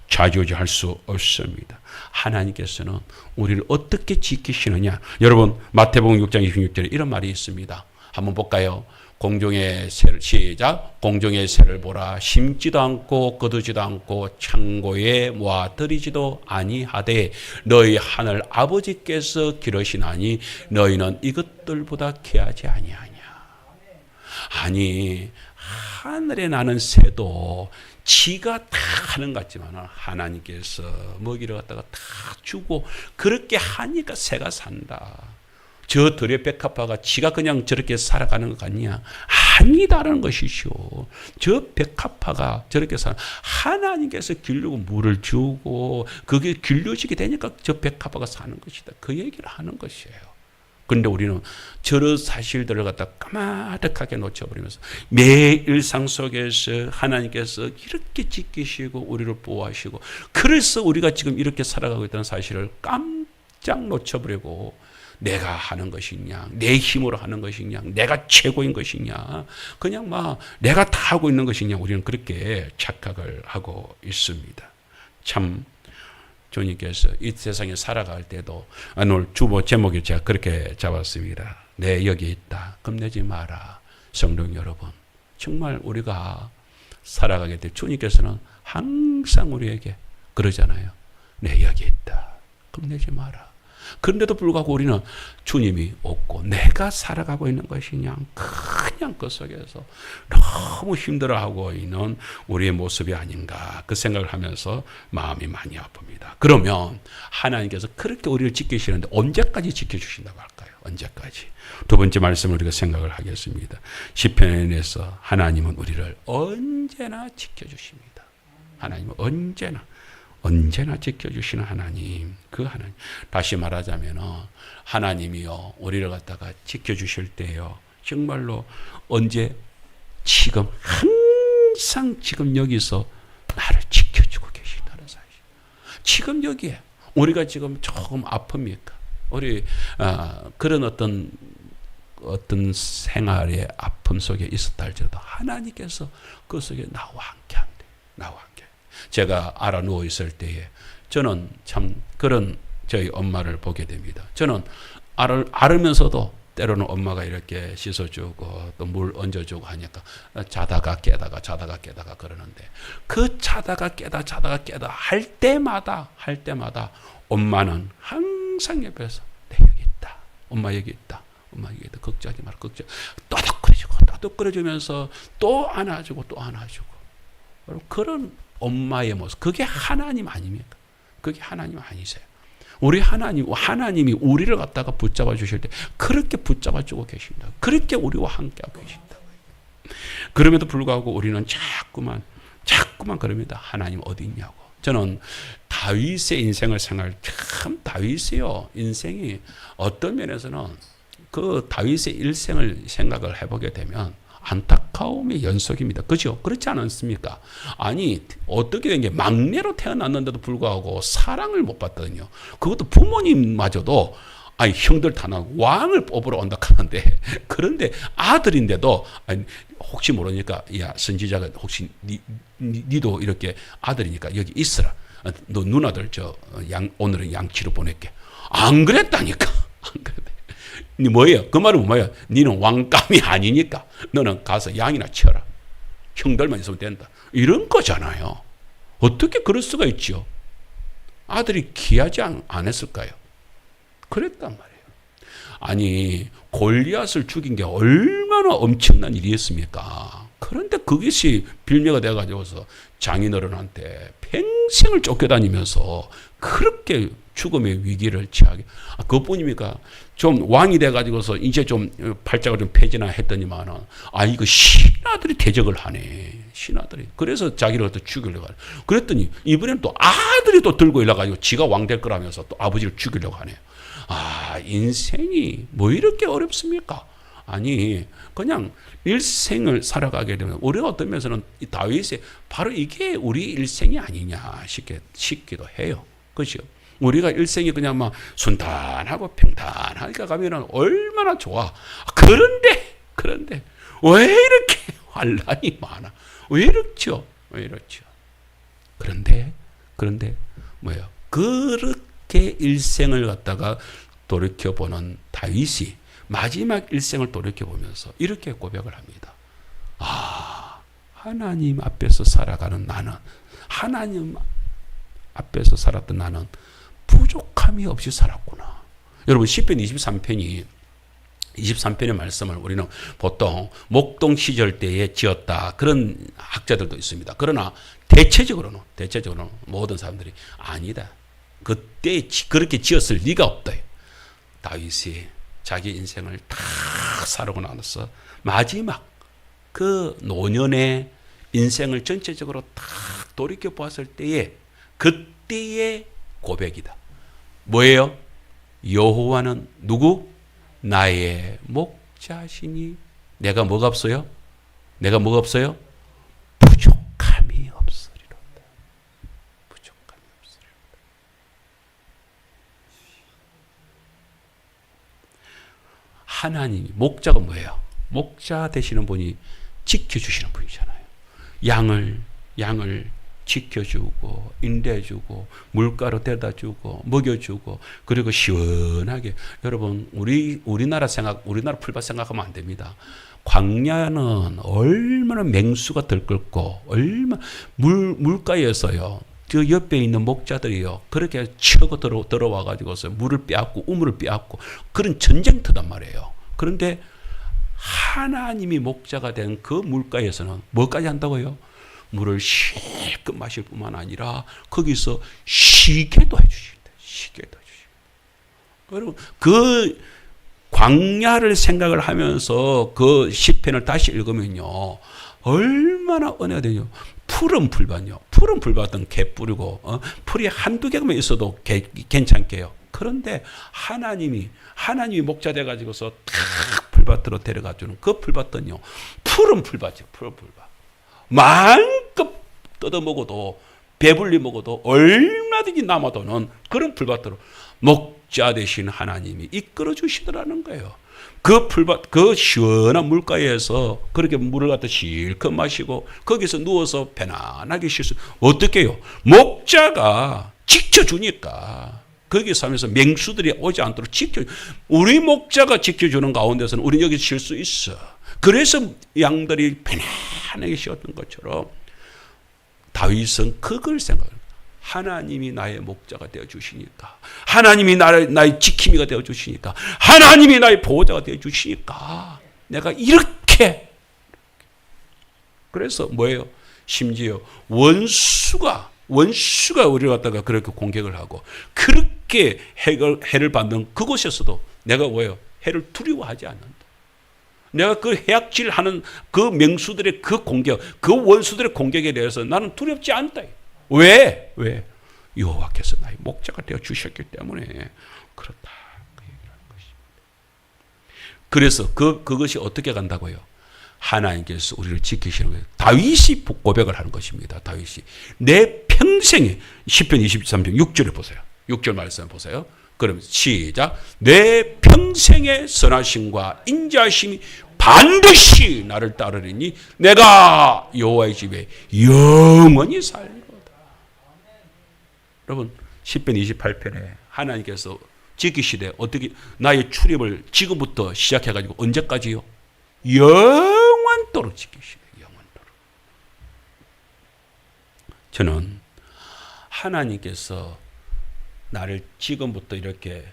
좌지우지할 수 없습니다. 하나님께서는 우리를 어떻게 지키시느냐? 여러분 마태복음 6장 26절에 이런 말이 있습니다. 한번 볼까요? 공중의 새를 시작. 공중의 새를 보라. 심지도 않고 거두지도 않고 창고에 모아들이지도 아니하되 너희 하늘 아버지께서 기르시나니 너희는 이것들보다 귀하지 아니하냐. 아니 하늘에 나는 새도 지가 다 하는 것 같지만 하나님께서 먹이를 갖다가 다 주고 그렇게 하니까 새가 산다. 저 들의 백합화가 지가 그냥 저렇게 살아가는 것 같냐? 아니다라는 것이죠. 저 백합화가 저렇게 하나님께서 기르고 물을 주고 그게 길러지게 되니까 저 백합화가 사는 것이다. 그 얘기를 하는 것이에요. 그런데 우리는 저런 사실들을 갖다 까마득하게 놓쳐버리면서 매 일상 속에서 하나님께서 이렇게 지키시고 우리를 보호하시고 그래서 우리가 지금 이렇게 살아가고 있다는 사실을 깜짝 놓쳐버리고 내가 하는 것이냐, 내 힘으로 하는 것이냐, 내가 최고인 것이냐, 그냥 막 내가 다 하고 있는 것이냐, 우리는 그렇게 착각을 하고 있습니다. 참 주님께서 이 세상에 살아갈 때도 오늘 주보 제목이 제가 그렇게 잡았습니다. 내 여기 있다. 겁내지 마라. 성도 여러분, 정말 우리가 살아가게 될 주님께서는 항상 우리에게 그러잖아요. 내 여기 있다. 겁내지 마라. 그런데도 불구하고 우리는 주님이 없고 내가 살아가고 있는 것이 그냥 그 속에서 너무 힘들어하고 있는 우리의 모습이 아닌가 그 생각을 하면서 마음이 많이 아픕니다. 그러면 하나님께서 그렇게 우리를 지키시는데 언제까지 지켜주신다고 할까요? 언제까지? 두 번째 말씀을 우리가 생각을 하겠습니다. 시편에서 하나님은 우리를 언제나 지켜주십니다. 하나님은 언제나 지켜주시는 하나님, 그 하나님. 다시 말하자면 하나님이요 우리를 갖다가 지켜주실 때요 정말로 언제 지금 항상 지금 여기서 나를 지켜주고 계신다는 사실. 지금 여기에 우리가 지금 조금 아픕니까? 우리 그런 어떤 생활의 아픔 속에 있었다 할지라도 하나님께서 그 속에 나와 함께 한대. 나와 함께. 제가 알아 누워 있을 때에 저는 참 그런 저희 엄마를 보게 됩니다. 저는 알으면서도 때로는 엄마가 이렇게 씻어주고 또 물 얹어주고 하니까 자다가 깨다가 그러는데 그 자다가 깨다 할 때마다 엄마는 항상 옆에서 내 여기 있다. 엄마 여기 있다. 걱정하지 마라. 떠덕거려주면서 또 안아주고 그런 엄마의 모습. 그게 하나님 아닙니까? 그게 하나님 아니세요. 우리 하나님이 우리를 갖다가 붙잡아 주실 때 그렇게 붙잡아 주고 계신다. 그렇게 우리와 함께하고 계신다. 그럼에도 불구하고 우리는 자꾸만 그럽니다. 하나님 어디 있냐고. 저는 다윗의 인생을 참 다윗이요. 인생이 어떤 면에서는 그 다윗의 일생을 생각을 해보게 되면 안타까움의 연속입니다. 그죠? 그렇지 않습니까? 아니 어떻게 된 게 막내로 태어났는데도 불구하고 사랑을 못 받거든요. 그것도 부모님마저도 형들 타나 왕을 뽑으러 온다 하는데 그런데 아들인데도 혹시 모르니까 야 선지자가 혹시 니도 이렇게 아들이니까 여기 있어라. 너 누나들 오늘은 양치로 보낼게. 안 그랬다니까. 안 그랬다. 니 뭐예요? 그 말은 뭐예요? 니는 왕감이 아니니까 너는 가서 양이나 치어라. 형들만 있으면 된다. 이런 거잖아요. 어떻게 그럴 수가 있죠? 아들이 귀하지 않았을까요? 그랬단 말이에요. 아니 골리앗을 죽인 게 얼마나 엄청난 일이었습니까? 그런데 그것이 빌미가 돼가지고서 장인어른한테 평생을 쫓겨다니면서 그렇게 죽음의 위기를 취하게. 그것뿐입니까? 좀 왕이 돼가지고서 이제 좀 팔자가 좀 펴지나 했더니만은 이거 신하들이 대적을 하네. 신하들이. 그래서 자기를 또 죽이려고 하네. 그랬더니 이번에는 또 아들이 또 들고 일어가지고 지가 왕 될 거라면서 또 아버지를 죽이려고 하네요. 인생이 뭐 이렇게 어렵습니까? 아니 그냥 일생을 살아가게 되면 우리가 어떤 면에서는 이 다윗의 바로 이게 우리 일생이 아니냐 싶기도 해요. 그렇죠? 우리가 일생이 그냥 막 순탄하고 평탄하니까 가면은 얼마나 좋아. 그런데 왜 이렇게 환란이 많아? 왜 이렇죠? 그런데 뭐예요? 그렇게 일생을 갖다가 돌이켜보는 다윗이 마지막 일생을 돌이켜보면서 이렇게 고백을 합니다. 하나님 앞에서 살아가는 나는, 하나님 앞에서 살았던 나는 부족함이 없이 살았구나. 여러분 시편 23편이 23편의 말씀을 우리는 보통 목동 시절 때에 지었다 그런 학자들도 있습니다. 그러나 대체적으로는 모든 사람들이 아니다. 그때 그렇게 지었을 리가 없다. 다윗이 자기 인생을 다 살고 나서 마지막 그 노년의 인생을 전체적으로 다 돌이켜 보았을 때에 그때의 고백이다. 뭐예요? 여호와는 누구? 나의 목자시니 내가 뭐가 없어요? 내가 뭐가 없어요? 부족함이 없으리로다. 부족함이 없으리로다. 하나님이 목자가 뭐예요? 목자 되시는 분이 지켜주시는 분이잖아요. 양을 지켜주고 인대주고 물가로 데려다주고 먹여주고 그리고 시원하게 여러분 우리나라 풀밭 생각하면 안 됩니다. 광야는 얼마나 맹수가 들끓고 얼마나 물가에서요. 저 옆에 있는 목자들이요. 그렇게 치고 들어와 가지고서 물을 빼앗고 우물을 빼앗고 그런 전쟁터단 말이에요. 그런데 하나님이 목자가 된 그 물가에서는 뭐까지 한다고요? 물을 실컷 마실 뿐만 아니라 거기서 쉬게도 해주신다. 쉬게도 해주신다. 여러분 그 광야를 생각을 하면서 그 시편을 다시 읽으면요. 얼마나 은혜가 되냐. 푸른 풀밭요. 푸른 풀밭은 개 뿌리고 풀이 한두 개만 있어도 괜찮게요. 그런데 하나님이 목자 돼가지고서 탁 풀밭으로 데려가 주는 그 풀밭은요. 푸른 풀밭이요. 푸른 풀밭. 마음껏 뜯어먹어도 배불리 먹어도 얼마든지 남아도는 그런 풀밭으로 목자 되신 하나님이 이끌어 주시더라는 거예요. 그 풀밭, 그 시원한 물가에서 그렇게 물을 갖다 실컷 마시고 거기서 누워서 편안하게 쉴 수 어떻게 해요? 목자가 지켜주니까 거기서 하면서 맹수들이 오지 않도록 우리 목자가 지켜주는 가운데서는 우리 여기 쉴 수 있어. 그래서 양들이 편안하게 쉬었던 것처럼 다윗은 그걸 생각해요. 하나님이 나의 목자가 되어주시니까 하나님이 나의 지킴이가 되어주시니까 하나님이 나의 보호자가 되어주시니까 내가 이렇게 그래서 뭐예요? 심지어 원수가 우리를 갖다가 그렇게 공격을 하고 그렇게 해를 받는 그곳에서도 내가 뭐예요? 해를 두려워하지 않는다. 내가 그 해악질하는 그 맹수들의 그 공격, 그 원수들의 공격에 대해서 나는 두렵지 않다. 왜? 여호와께서 나의 목자가 되어 주셨기 때문에 그렇다. 그 얘기를 하는 것입니다. 그래서 그것이 어떻게 간다고요? 하나님께서 우리를 지키시는 거예요. 다윗이 고백을 하는 것입니다. 다윗이 내 평생에 시편 23편 6절에 보세요. 6절 말씀 보세요. 그럼 시작. 내 평생의 선하심과 인자하심이 반드시 나를 따르리니 내가 여호와의 집에 영원히 살리로다. 여러분 시편 28편에 하나님께서 지키시되 어떻게 나의 출입을 지금부터 시작해가지고 언제까지요? 영원토록 지키시되 영원토록. 저는 하나님께서 나를 지금부터 이렇게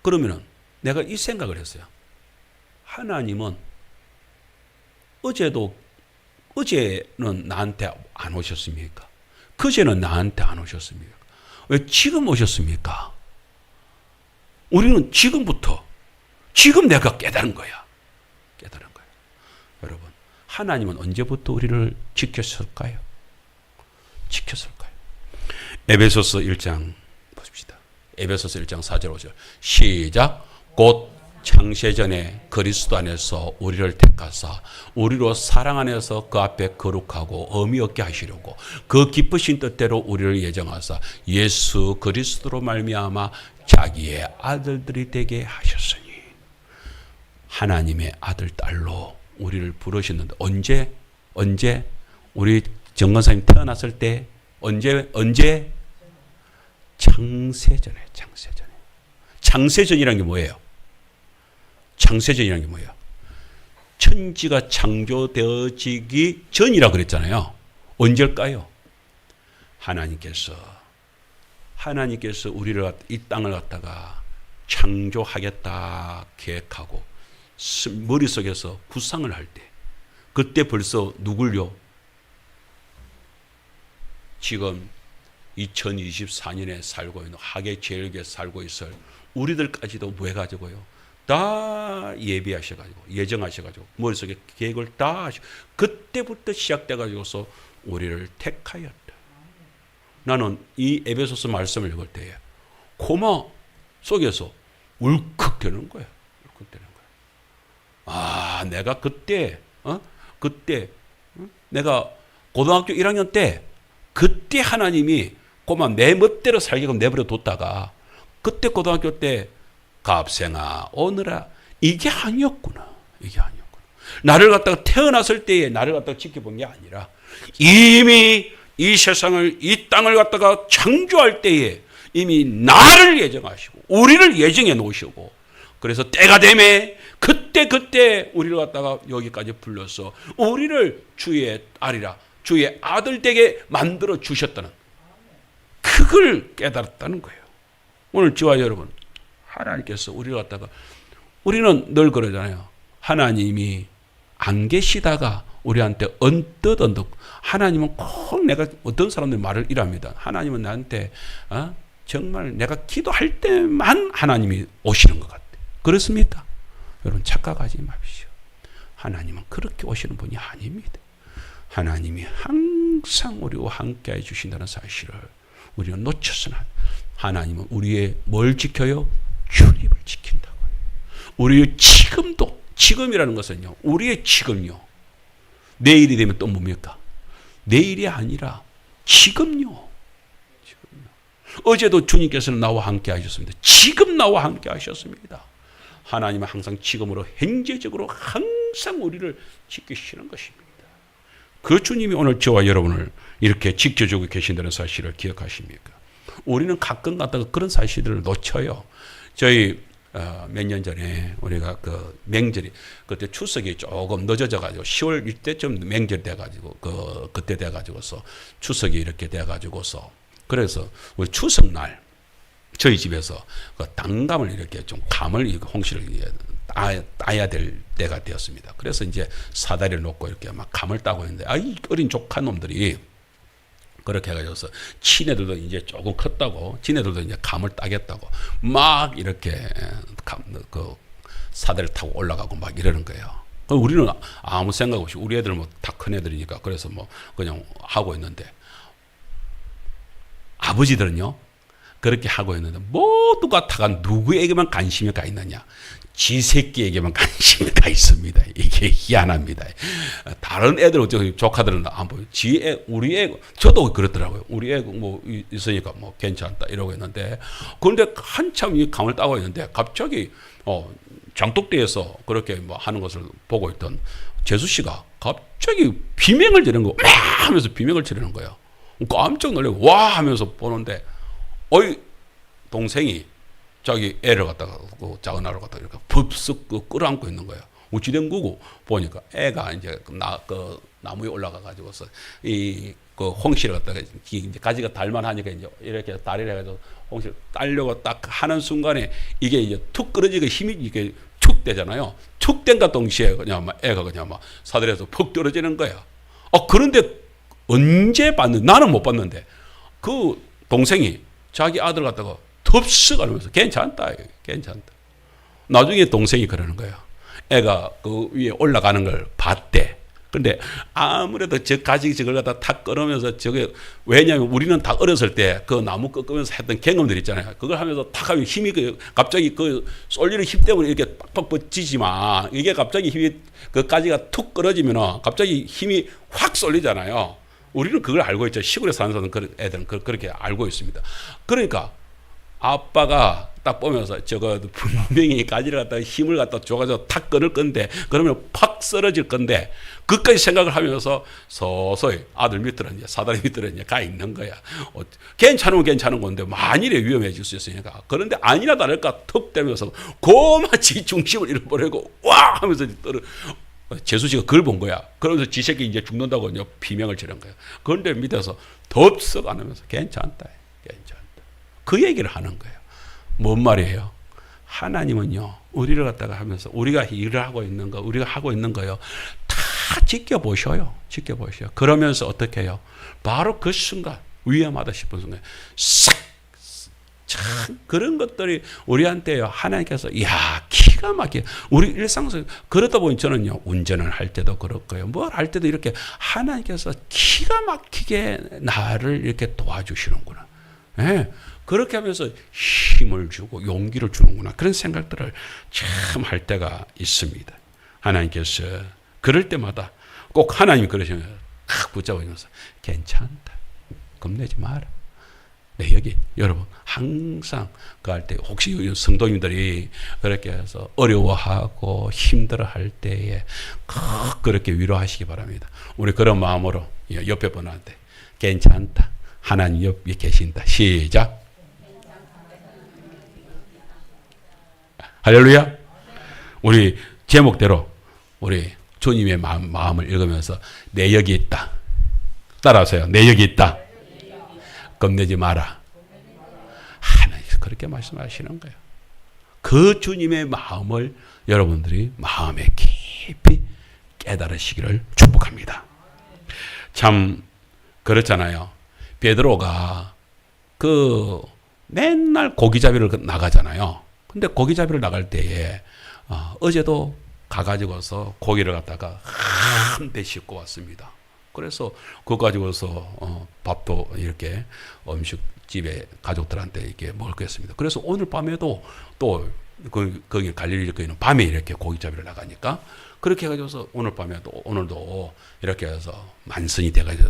그러면은 내가 이 생각을 했어요. 하나님은 어제는 나한테 안 오셨습니까? 그제는 나한테 안 오셨습니까? 왜 지금 오셨습니까? 우리는 지금부터 지금 내가 깨달은 거야. 여러분 하나님은 언제부터 우리를 지켰을까요? 에베소서 1장 보십시다. 에베소서 1장 4절 5절 시작. 곧 창세전에 그리스도 안에서 우리를 택하사 우리로 사랑 안에서 그 앞에 거룩하고 엄히 없게 하시려고 그 기쁘신 뜻대로 우리를 예정하사 예수 그리스도로 말미암아 자기의 아들들이 되게 하셨으니. 하나님의 아들 딸로 우리를 부르셨는데 언제 우리 정건사님 태어났을 때 언제 창세전에. 창세전이라는 게 뭐예요? 천지가 창조되어지기 전이라 그랬잖아요. 언제일까요? 하나님께서 우리를 이 땅을 갖다가 창조하겠다 계획하고 머릿속에서 구상을 할 때, 그때 벌써 누굴요? 지금 2024년에 살고 있는 하계 제일교에 살고 있을 우리들까지도 뭐 해가지고요? 다 예비하셔가지고 예정하셔가지고 머릿속에 계획을 다 하시고 그때부터 시작돼가지고서 우리를 택하였다. 나는 이 에베소서 말씀을 읽을 때에 고마 속에서 울컥되는 거예요. 울컥되는 거예요. 아, 내가 그때 내가 고등학교 1학년 때 그때 하나님이 고마 내 멋대로 살게끔 내버려 뒀다가 그때 고등학교 때 값생아 오느라 이게 아니었구나. 이게 아니었구나. 나를 갖다가 태어났을 때에 나를 갖다가 지켜본 게 아니라 이미 이 세상을 이 땅을 갖다가 창조할 때에 이미 나를 예정하시고 우리를 예정해 놓으시고 그래서 때가 되매 그때 우리를 갖다가 여기까지 불러서 우리를 주의 딸이라 주의 아들 되게 만들어 주셨다는 그걸 깨달았다는 거예요. 오늘 저와 여러분 하나님께서 우리를 갖다가 우리는 늘 그러잖아요. 하나님이 안 계시다가 우리한테 언뜻 하나님은 꼭 내가 어떤 사람들 말을 이랍니다. 하나님은 나한테 정말 내가 기도할 때만 하나님이 오시는 것 같아. 그렇습니까? 여러분 착각하지 마십시오. 하나님은 그렇게 오시는 분이 아닙니다. 하나님이 항상 우리와 함께 해주신다는 사실을 우리는 놓쳐서는 하나님은 우리의 뭘 지켜요? 주님을 지킨다고요. 우리의 지금이라는 것은요. 우리의 지금요. 내일이 되면 또 뭡니까? 내일이 아니라 지금요. 어제도 주님께서는 나와 함께 하셨습니다. 지금 나와 함께 하셨습니다. 하나님은 항상 지금으로 행제적으로 항상 우리를 지키시는 것입니다. 그 주님이 오늘 저와 여러분을 이렇게 지켜주고 계신다는 사실을 기억하십니까? 우리는 가끔 가다가 그런 사실들을 놓쳐요. 저희 몇 년 전에 우리가 그 명절이 그때 추석이 조금 늦어져 가지고 10월 이때쯤 명절 돼 가지고 그때 돼 가지고서 추석이 이렇게 돼 가지고서 그래서 우리 추석날 저희 집에서 그 단감을 이렇게 좀 감을 홍시를 따야 될 때가 되었습니다. 그래서 이제 사다리를 놓고 이렇게 막 감을 따고 있는데 이 어린 조카 놈들이 그렇게 해가지고서 친애들도 이제 조금 컸다고 지네들도 이제 감을 따겠다고 막 이렇게 그 사다리를 타고 올라가고 막 이러는 거예요. 우리는 아무 생각 없이 우리 애들 뭐 다 큰 애들이니까 그래서 뭐 그냥 하고 있는데 아버지들은요 그렇게 하고 있는데 모두가 다가 누구에게만 관심이 가 있느냐? 지 새끼에게만 관심이 가 있습니다. 이게 희한합니다. 다른 애들 어쩌고 조카들은 안 보여. 우리 애 저도 그렇더라고요. 우리 애 뭐 있으니까 뭐 괜찮다 이러고 있는데 그런데 한참 이 감을 따고 있는데 갑자기 장독대에서 그렇게 뭐 하는 것을 보고 있던 재수 씨가 갑자기 비명을 지르는 거, 와 하면서 비명을 지르는 거예요. 깜짝 놀래고 와 하면서 보는데 동생이 자기 애를 갖다가 그 작은 아를 갖다가 이렇게 덥석 끌어안고 있는 거예요. 어찌된 거고 보니까 애가 이제 그 나무에 올라가 가지고서 그 홍시를 갖다가 이제 가지가 달만하니까 이제 이렇게 다리를 해가지고 홍시를 따려고 딱 하는 순간에 이게 이제 툭 끌어지고 힘이 이게 툭 되잖아요. 툭 된과 동시에 그냥 막 애가 그냥 막 사다리에서 푹 떨어지는 거야. 그런데 언제 봤는데 나는 못 봤는데 그 동생이 자기 아들 갖다가 덥석 하면서 괜찮다. 나중에 동생이 그러는 거예요. 애가 그 위에 올라가는 걸 봤대. 근데 아무래도 저 가지 저걸 갖다 탁 끌으면서 저게 왜냐하면 우리는 다 어렸을 때 그 나무 꺾으면서 했던 경험들 있잖아요. 그걸 하면서 탁 하면 힘이 갑자기 그 쏠리는 힘 때문에 이렇게 팍팍 버티지만 이게 갑자기 힘이 그 가지가 툭 끌어지면 갑자기 힘이 확 쏠리잖아요. 우리는 그걸 알고 있죠. 시골에 사는 애들은 그렇게 알고 있습니다. 그러니까 아빠가 딱 보면서 저거 분명히 가지를 갖다 힘을 갖다 줘가지고 탁 끊을 건데 그러면 팍 쓰러질 건데 그까지 생각을 하면서 서서히 아들 밑으로 이제 사다리 밑으로 이제 가 있는 거야. 괜찮으면 괜찮은 건데 만일에 위험해질 수 있으니까. 그런데 아니나 다를까 턱 대면서 고마치 중심을 잃어버리고 와 하면서 재수 씨가 그걸 본 거야. 그러면서 지 새끼 이제 죽는다고 이제 비명을 지른 거야. 그런데 밑에서 덥석 안 하면서 괜찮다. 그 얘기를 하는 거예요. 뭔 말이에요? 하나님은요, 우리를 갖다가 하면서 우리가 일을 하고 있는 거, 우리가 하고 있는 거요, 다 지켜보셔요. 지켜보셔요. 그러면서 어떻게 해요? 바로 그 순간, 위험하다 싶은 순간, 싹! 참, 그런 것들이 우리한테요, 하나님께서, 기가 막히게, 우리 일상 속에, 그러다 보니 저는요, 운전을 할 때도 그렇고요, 뭘 할 때도 이렇게 하나님께서 기가 막히게 나를 이렇게 도와주시는구나. 예. 그렇게 하면서 힘을 주고 용기를 주는구나. 그런 생각들을 참 할 때가 있습니다. 하나님께서 그럴 때마다 꼭 하나님이 그러시면 탁 붙잡으면서 괜찮다. 겁내지 마라. 네, 여기 여러분 항상 그 할 때 혹시 성도님들이 그렇게 해서 어려워하고 힘들어할 때에 꼭 그렇게 위로하시기 바랍니다. 우리 그런 마음으로 옆에 분한테 괜찮다. 하나님 옆에 계신다. 시작. 할렐루야. 우리 제목대로 우리 주님의 마음을 읽으면서 내 여기 있다. 따라하세요. 내 여기 있다. 겁내지 마라. 하나님께서 그렇게 말씀하시는 거예요. 그 주님의 마음을 여러분들이 마음에 깊이 깨달으시기를 축복합니다. 참 그렇잖아요. 베드로가 그 맨날 고기잡이를 나가잖아요. 근데 고기잡이를 나갈 때에 어제도 가가지고서 고기를 갖다가 한 배 싣고 왔습니다. 그래서 그거 가지고서 밥도 이렇게 음식집에 가족들한테 이렇게 먹을 거였습니다. 그래서 오늘 밤에도 또 거기 갈릴리 교회는 밤에 이렇게 고기잡이를 나가니까 그렇게 해가지고서 오늘도 이렇게 해서 만선이 돼가지고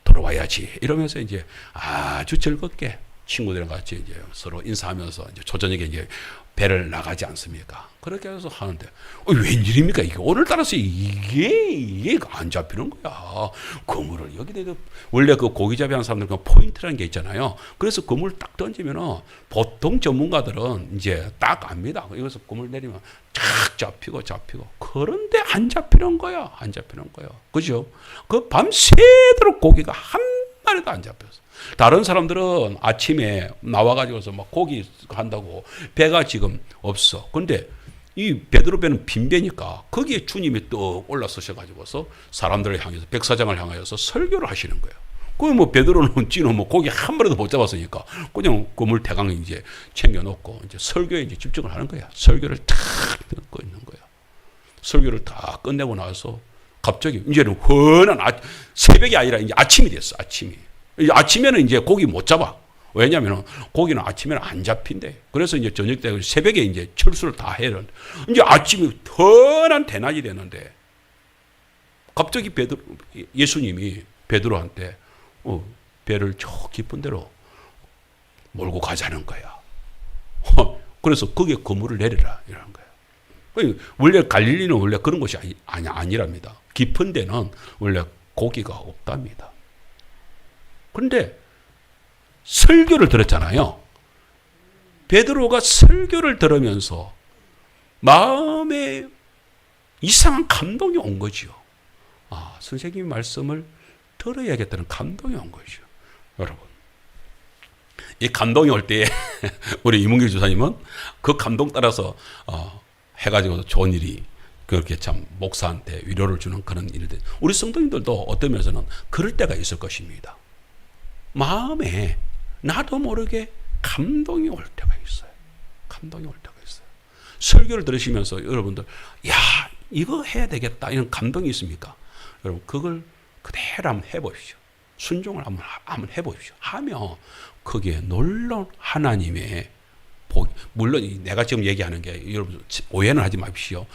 돌아와야지 이러면서 이제 아주 즐겁게 친구들이랑 같이 이제 서로 인사하면서 이제 초저녁에 이제 배를 나가지 않습니까? 그렇게 해서 하는데 웬일입니까? 이게 오늘따라서 이게 안 잡히는 거야. 그물을 여기다 원래 그 고기잡이 하는 사람들 그 포인트라는 게 있잖아요. 그래서 그물 딱 던지면은 보통 전문가들은 이제 딱 압니다. 여기서 그물 내리면 쫙 잡히고. 그런데 안 잡히는 거야. 안 잡히는 거야. 그죠? 그 밤새도록 고기가 한 마리도 안 잡혔어. 다른 사람들은 아침에 나와가지고서 막 고기 한다고 배가 지금 없어. 근데 이 베드로 배는 빈 배니까 거기에 주님이 또 올라서셔가지고서 사람들을 향해서 백사장을 향하여서 설교를 하시는 거예요. 그 뭐 베드로는 찌는 뭐 고기 한 마리도 못 잡았으니까 그냥 그물 대강 이제 챙겨놓고 이제 설교에 이제 집중을 하는 거야. 설교를 탁 듣고 있는 거야. 설교를 다 끝내고 나서 갑자기 이제는 훤한 새벽이 아니라 이제 아침이 됐어. 아침에는 이제 고기 못 잡아. 왜냐하면 고기는 아침에는 안 잡힌대. 그래서 이제 저녁 때 새벽에 이제 철수를 다 해야 되는데 이제 아침이 턴한 대낮이 되는데 갑자기 예수님이 베드로한테 배를 저 깊은 데로 몰고 가자는 거야. 그래서 거기에 그물을 내려라 이러는 거야. 원래 갈릴리는 원래 그런 곳이 아니랍니다. 깊은 데는 원래 고기가 없답니다. 그런데 설교를 들었잖아요. 베드로가 설교를 들으면서 마음에 이상한 감동이 온 거죠. 선생님의 말씀을 들어야겠다는 감동이 온 거죠. 여러분, 이 감동이 올 때에 우리 이문길 주사님은 그 감동 따라서 해가지고 좋은 일이 그렇게 참 목사한테 위로를 주는 그런 일들. 우리 성도님들도 어떤 면에서는 그럴 때가 있을 것입니다. 마음에 나도 모르게 감동이 올 때가 있어요. 설교를 들으시면서 여러분들 이거 해야 되겠다 이런 감동이 있습니까? 여러분 그걸 그대로 한번 해보십시오. 순종을 한번 해보십시오. 하면 거기에 놀라운 하나님의 복. 물론 내가 지금 얘기하는 게 여러분 오해는 하지 마십시오.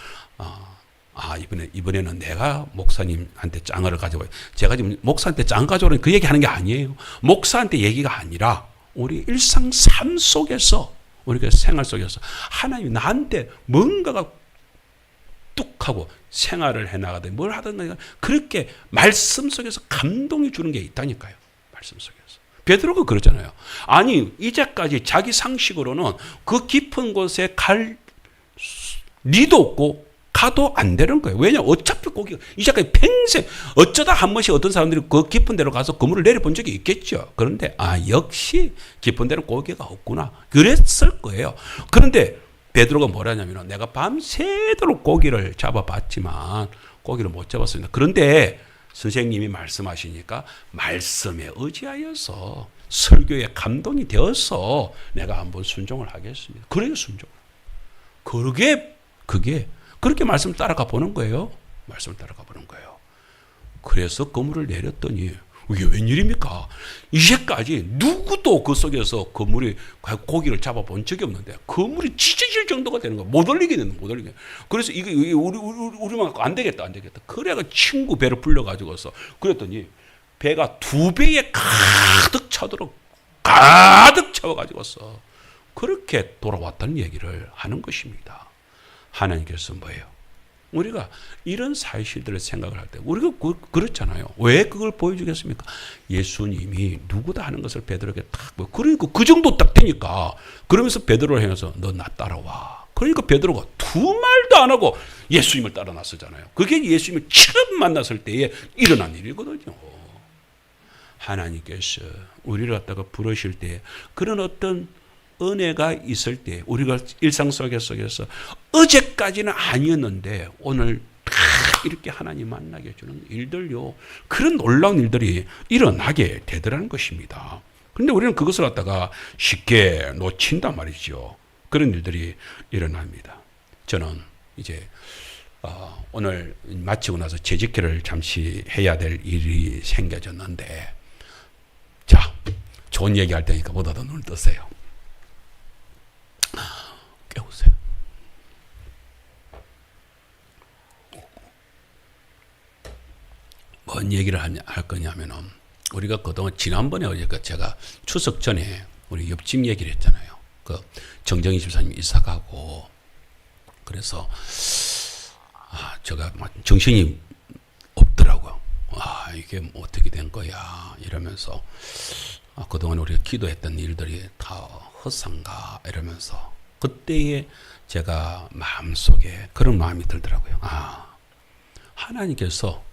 이번에는 내가 목사님한테 짱을 가져와요. 제가 지금 목사한테 짱 가져오는 그 얘기하는 게 아니에요. 목사한테 얘기가 아니라 우리 일상 삶 속에서 우리가 생활 속에서 하나님이 나한테 뭔가가 뚝 하고 생활을 해나가든 뭘 하든 그렇게 말씀 속에서 감동이 주는 게 있다니까요. 말씀 속에서. 베드로가 그러잖아요. 아니 이제까지 자기 상식으로는 그 깊은 곳에 갈 리도 없고 가도 안 되는 거예요. 왜냐 어차피 거기 이제까지 평생 어쩌다 한 번씩 어떤 사람들이 그 깊은 데로 가서 그물을 내려본 적이 있겠죠. 그런데 역시 깊은 데는 고기가 없구나. 그랬을 거예요. 그런데 베드로가 뭐라냐면 내가 밤새도록 고기를 잡아봤지만 고기를 못 잡았습니다. 그런데 선생님이 말씀하시니까 말씀에 의지하여서 설교에 감동이 되어서 내가 한번 순종을 하겠습니다. 그래요, 순종. 그게 그렇게 말씀 따라가 보는 거예요. 말씀 따라가 보는 거예요. 그래서 건물을 내렸더니 이게 웬일입니까? 이제까지 누구도 그 속에서 건물이 고기를 잡아본 적이 없는데 건물이 찢어질 정도가 되는 거야. 못 올리게 되는 못 올리게. 그래서 이게 우리만 안 되겠다. 그래가 친구 배를 불러가지고서 그랬더니 배가 2배에 가득 차도록 가득 채워가지고서 그렇게 돌아왔다는 얘기를 하는 것입니다. 하나님께서 뭐예요? 우리가 이런 사실들을 생각을 할 때 우리가 그렇잖아요. 왜 그걸 보여주겠습니까? 예수님이 누구다 하는 것을 베드로에게 딱 그러니까 그 정도 딱 되니까 그러면서 베드로를 향해서 너 나 따라와. 그러니까 베드로가 두 말도 안 하고 예수님을 따라 나서잖아요. 그게 예수님을 처음 만났을 때에 일어난 일이거든요. 하나님께서 우리를 갖다가 부르실 때 그런 어떤 은혜가 있을 때 우리가 일상 속에서 어제까지는 아니었는데 오늘 이렇게 하나님 만나게 해주는 일들요. 그런 놀라운 일들이 일어나게 되더라는 것입니다. 그런데 우리는 그것을 갖다가 쉽게 놓친단 말이죠. 그런 일들이 일어납니다. 저는 이제 오늘 마치고 나서 재직회를 잠시 해야 될 일이 생겨졌는데 자, 좋은 얘기할 테니까 보다 더 눈을 뜨세요. 깨우세요. 뭔 얘기를 할 거냐면은 우리가 그동안 지난번에 제가 추석 전에 우리 옆집 얘기를 했잖아요. 그 정정희 집사님이 이사 가고 그래서 제가 정신이 없더라고요. 이게 어떻게 된 거야 이러면서 그동안 우리가 기도했던 일들이 다 헛산가 이러면서 그때에 제가 마음속에 그런 마음이 들더라고요. 하나님께서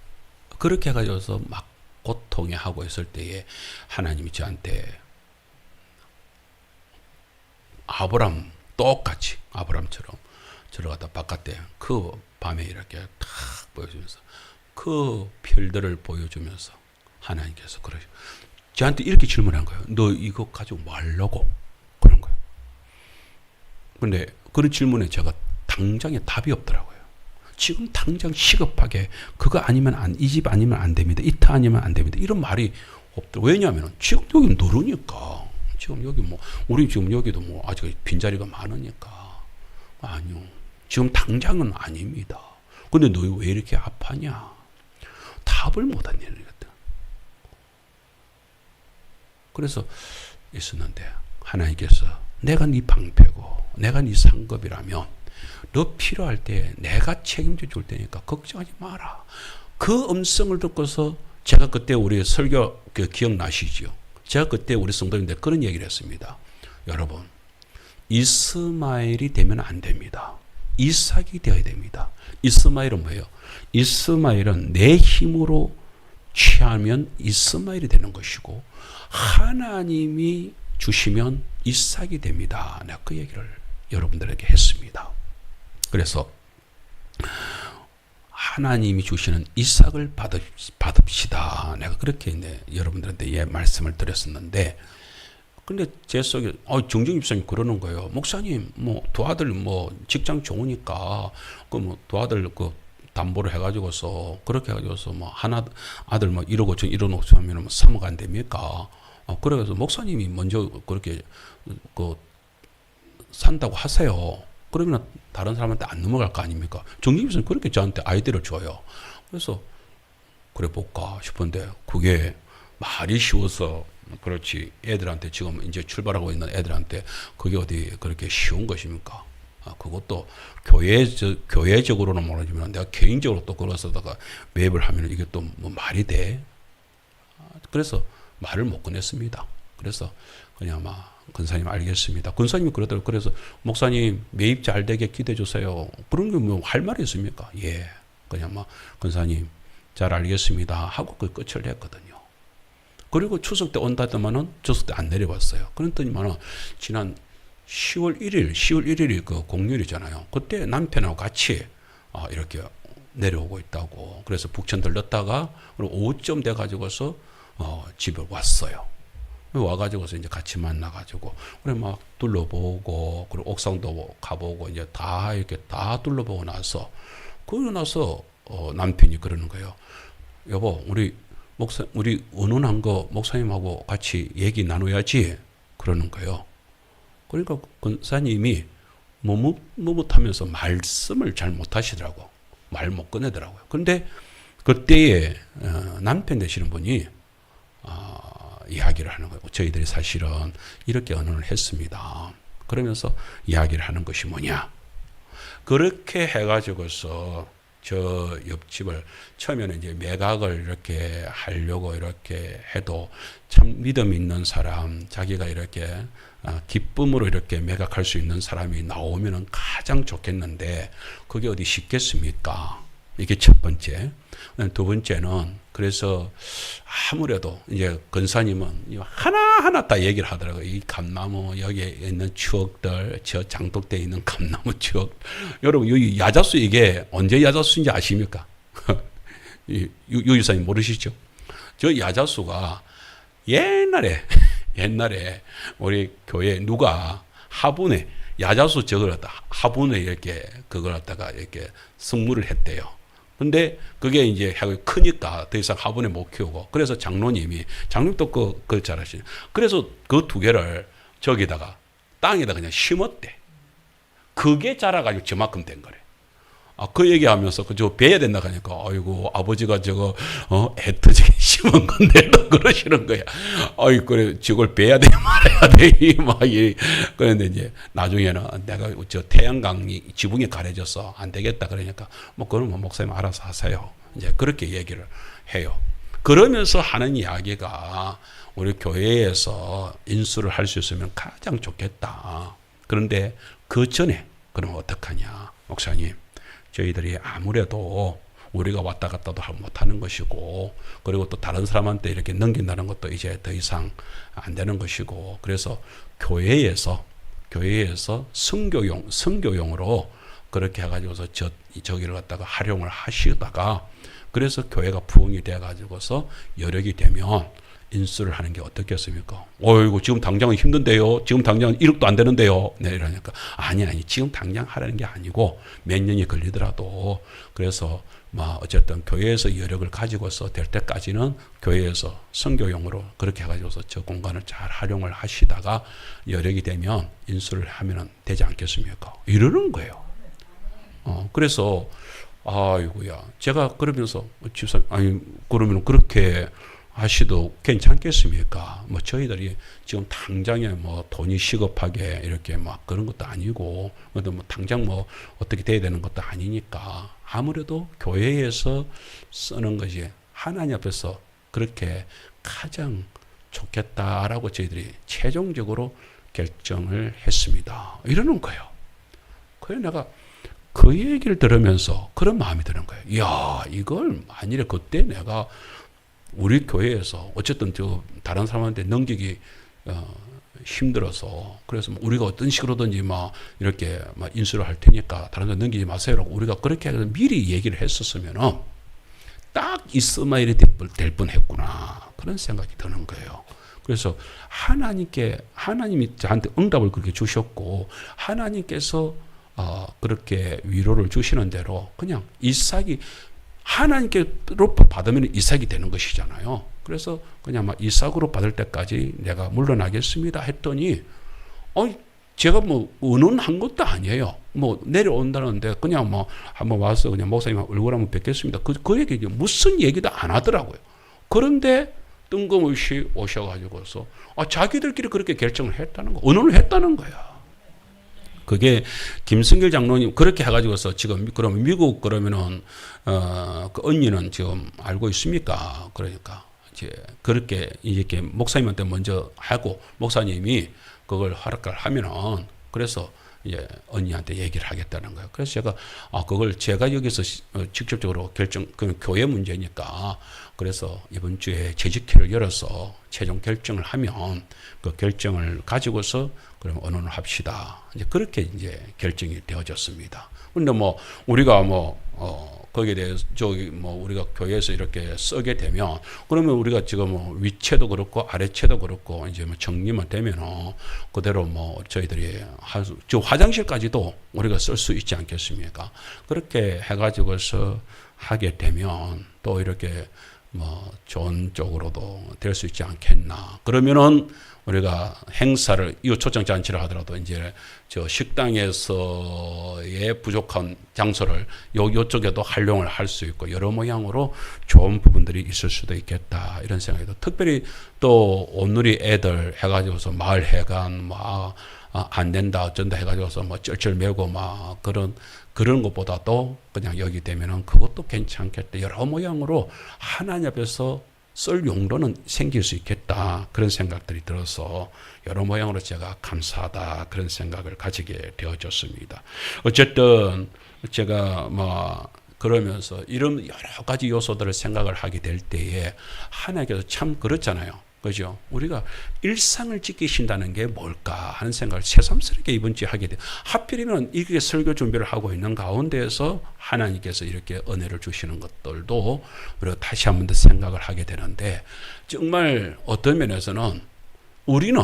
그렇게 해가지고서 막 고통에 하고 있을 때에 하나님이 저한테 똑같이 아브람처럼 들어가다 바깥에 그 밤에 이렇게 탁 보여주면서 그 별들을 보여주면서 하나님께서 그러시고 저한테 이렇게 질문한 거예요. 너 이거 가지고 뭐 하려고? 그런 거예요. 근데 그런 질문에 제가 당장에 답이 없더라고요. 지금 당장 시급하게 그거 아니면 이 집 아니면 안 됩니다. 이타 아니면 안 됩니다. 이런 말이 없더라고요. 왜냐하면 지금 여기 노르니까 지금 여기 우리 지금 여기도 아직 빈자리가 많으니까 아니요. 지금 당장은 아닙니다. 근데 너 왜 이렇게 아파냐? 답을 못한 일이거든. 그래서 있었는데 하나님께서 내가 네 방패고 내가 네 상급이라면 너 필요할 때 내가 책임져 줄 테니까 걱정하지 마라. 그 음성을 듣고서 제가 그때 우리 설교 기억나시죠? 제가 그때 우리 성도님들 그런 얘기를 했습니다. 여러분 이스마엘이 되면 안 됩니다. 이삭이 되어야 됩니다. 이스마엘은 뭐예요? 이스마엘은 내 힘으로 취하면 이스마엘이 되는 것이고 하나님이 주시면 이삭이 됩니다. 내가 그 얘기를 여러분들에게 했습니다. 그래서 하나님이 주시는 이삭을 받읍시다. 내가 그렇게 여러분들한테 말씀을 드렸었는데 근데 제 속에 정정 집사님 그러는 거예요. 목사님 두 아들 직장 좋으니까 두 아들 담보를 해가지고서 그렇게 해가지고서 하나 아들 1억 5천 1억 5천 하면 3억 안 됩니까? 그래서 목사님이 먼저 그렇게 산다고 하세요. 그러면 다른 사람한테 안 넘어갈 거 아닙니까? 정정 집사님 그렇게 저한테 아이디어를 줘요. 그래서 그래 볼까 싶은데 그게 말이 쉬워서 그렇지 애들한테 지금 이제 출발하고 있는 애들한테 그게 어디 그렇게 쉬운 것입니까? 그것도 교회적으로는 모르지만 내가 개인적으로 또 그러다가 매입을 하면 이게 또 말이 돼? 그래서 말을 못 꺼냈습니다. 그래서 그냥 권사님 알겠습니다. 권사님이 그러더라고요. 그래서 목사님 매입 잘 되게 기도해 주세요. 그런 게 할 말이 있습니까? 예. 그냥 권사님 잘 알겠습니다 하고 그 끝을 냈거든요. 그리고 추석 때 온다더만은 추석 때 안 내려왔어요. 그랬더니만은 지난 10월 1일이 그 공휴일이잖아요. 그때 남편하고 같이 이렇게 내려오고 있다고. 그래서 북천 들렀다가 오후쯤 돼가지고서 집에 왔어요. 와가지고서 이제 같이 만나가지고 그래 막 둘러보고 그리고 옥상도 가보고 이제 다 이렇게 다 둘러보고 나서 그러고 나서 남편이 그러는 거예요. 여보, 우리 의논한 거 목사님하고 같이 얘기 나눠야지. 그러는 거예요. 그러니까 권사님이 머뭇머뭇하면서 말씀을 잘 못하시더라고. 말 못 꺼내더라고요. 그런데 그때에 남편 되시는 분이 이야기를 하는 거예요. 저희들이 사실은 이렇게 의논을 했습니다. 그러면서 이야기를 하는 것이 뭐냐. 그렇게 해가지고서 저 옆집을 처음에는 이제 매각을 이렇게 하려고 이렇게 해도 참 믿음 있는 사람, 자기가 이렇게 기쁨으로 이렇게 매각할 수 있는 사람이 나오면은 가장 좋겠는데 그게 어디 쉽겠습니까? 이게 첫 번째. 두 번째는 그래서 아무래도 이제 권사님은 하나하나 다 얘기를 하더라고요. 이 감나무 여기에 있는 추억들, 저 장독대에 있는 감나무 추억. 여러분, 여기 야자수 이게 언제 야자수인지 아십니까? 유유사님 모르시죠? 저 야자수가 옛날에 우리 교회 누가 화분에 야자수 저걸 갖다 화분에 이렇게 그걸 갖다가 이렇게 성물을 했대요. 근데 그게 이제 크니까 더 이상 화분에 못 키우고 그래서 장로님도 그걸 잘 아시죠. 그래서 그 두 개를 저기다가 땅에다 그냥 심었대. 그게 자라가지고 저만큼 된 거래. 그 얘기하면서 그저 베야 된다 하니까 아이고 아버지가 저거 애터지게 심은 건데 또 그러시는 거야. 아이 그래 저걸 베야 돼 말아야 돼 막 그런데 이제 나중에는 내가 저 태양광이 지붕에 가려져서 안 되겠다 그러니까 뭐 그건 뭐 목사님 알아서 하세요. 이제 그렇게 얘기를 해요. 그러면서 하는 이야기가 우리 교회에서 인수를 할 수 있으면 가장 좋겠다. 그런데 그 전에 그럼 어떡하냐 목사님. 저희들이 아무래도 우리가 왔다 갔다도 못하는 것이고 그리고 또 다른 사람한테 이렇게 넘긴다는 것도 이제 더 이상 안 되는 것이고 그래서 교회에서 선교용으로 그렇게 해가지고서 저기를 갖다가 활용을 하시다가 그래서 교회가 부흥이 돼가지고서 여력이 되면 인수를 하는 게 어떻겠습니까? 어이구 지금 당장은 힘든데요. 지금 당장은 1억도 안 되는데요. 네, 이러니까 아니 지금 당장 하라는 게 아니고 몇 년이 걸리더라도 그래서 뭐 어쨌든 교회에서 여력을 가지고서 될 때까지는 교회에서 선교용으로 그렇게 해가지고서 저 공간을 잘 활용을 하시다가 여력이 되면 인수를 하면 되지 않겠습니까? 이러는 거예요. 그래서 아이고야 제가 그러면서 집사님 아니 그러면 그렇게 하시도 괜찮겠습니까? 뭐 저희들이 지금 당장에 뭐 돈이 시급하게 이렇게 막 그런 것도 아니고, 근데 뭐 당장 뭐 어떻게 돼야 되는 것도 아니니까 아무래도 교회에서 쓰는 것이 하나님 앞에서 그렇게 가장 좋겠다라고 저희들이 최종적으로 결정을 했습니다. 이러는 거예요. 그래서 내가 그 얘기를 들으면서 그런 마음이 드는 거예요. 이야, 이걸 만일에 그때 내가 우리 교회에서 어쨌든 저 다른 사람한테 넘기기 힘들어서 그래서 우리가 어떤 식으로든지 막 이렇게 막 인수를 할 테니까 다른 데 넘기지 마세요라고 우리가 그렇게 해서 미리 얘기를 했었으면은 딱 이스마엘이 될 뻔했구나 그런 생각이 드는 거예요. 그래서 하나님이 저한테 응답을 그렇게 주셨고 하나님께서 그렇게 위로를 주시는 대로 그냥 이삭이 하나님께로 받으면 이삭이 되는 것이잖아요. 그래서 그냥 막 이삭으로 받을 때까지 내가 물러나겠습니다 했더니 제가 뭐 의논한 것도 아니에요. 뭐 내려온다는데 그냥 뭐 한번 와서 그냥 목사님 얼굴 한번 뵙겠습니다. 그 얘기 무슨 얘기도 안 하더라고요. 그런데 뜬금없이 오셔가지고서 자기들끼리 그렇게 결정을 했다는 거, 의논을 했다는 거야. 그게 김승길 장로님 그렇게 해가지고서 지금 그럼 미국 그러면은 그 언니는 지금 알고 있습니까? 그러니까 이제 그렇게 이렇게 목사님한테 먼저 하고 목사님이 그걸 허락을 하면은 그래서 언니한테 얘기를 하겠다는 거예요. 그래서 제가 그걸 제가 여기서 직접적으로 그 교회 문제니까 그래서 이번 주에 재직회를 열어서 최종 결정을 하면 그 결정을 가지고서 그럼 언론을 합시다. 이제 그렇게 이제 결정이 되어졌습니다. 근데 우리가 거기에 대해서 우리가 교회에서 이렇게 쓰게 되면 그러면 우리가 지금 위체도 그렇고 아래체도 그렇고 이제 정리만 되면 그대로 저희들이 화장실까지도 우리가 쓸 수 있지 않겠습니까? 그렇게 해가지고서 하게 되면 또 이렇게 좋은 쪽으로도 될 수 있지 않겠나. 그러면은 우리가 행사를 이웃 초청 잔치를 하더라도 이제 저 식당에서의 부족한 장소를 요쪽에도 활용을 할 수 있고 여러 모양으로 좋은 부분들이 있을 수도 있겠다 이런 생각이 도 특별히 또 오늘이 애들 해가지고서 마을 회관 안 된다 어쩐다 해가지고서 쩔쩔매고 그런 것보다도 그냥 여기 되면은 그것도 괜찮겠다 여러 모양으로 하나님 앞에서 쓸 용도는 생길 수 있겠다 그런 생각들이 들어서 여러 모양으로 제가 감사하다 그런 생각을 가지게 되어졌습니다. 어쨌든 제가 그러면서 이런 여러 가지 요소들을 생각을 하게 될 때에 하나님께서 참 그렇잖아요. 그죠? 우리가 일상을 지키신다는 게 뭘까 하는 생각을 새삼스럽게 이번 주에 하게 돼요. 하필이면 이렇게 설교 준비를 하고 있는 가운데에서 하나님께서 이렇게 은혜를 주시는 것들도 우리가 다시 한 번 더 생각을 하게 되는데 정말 어떤 면에서는 우리는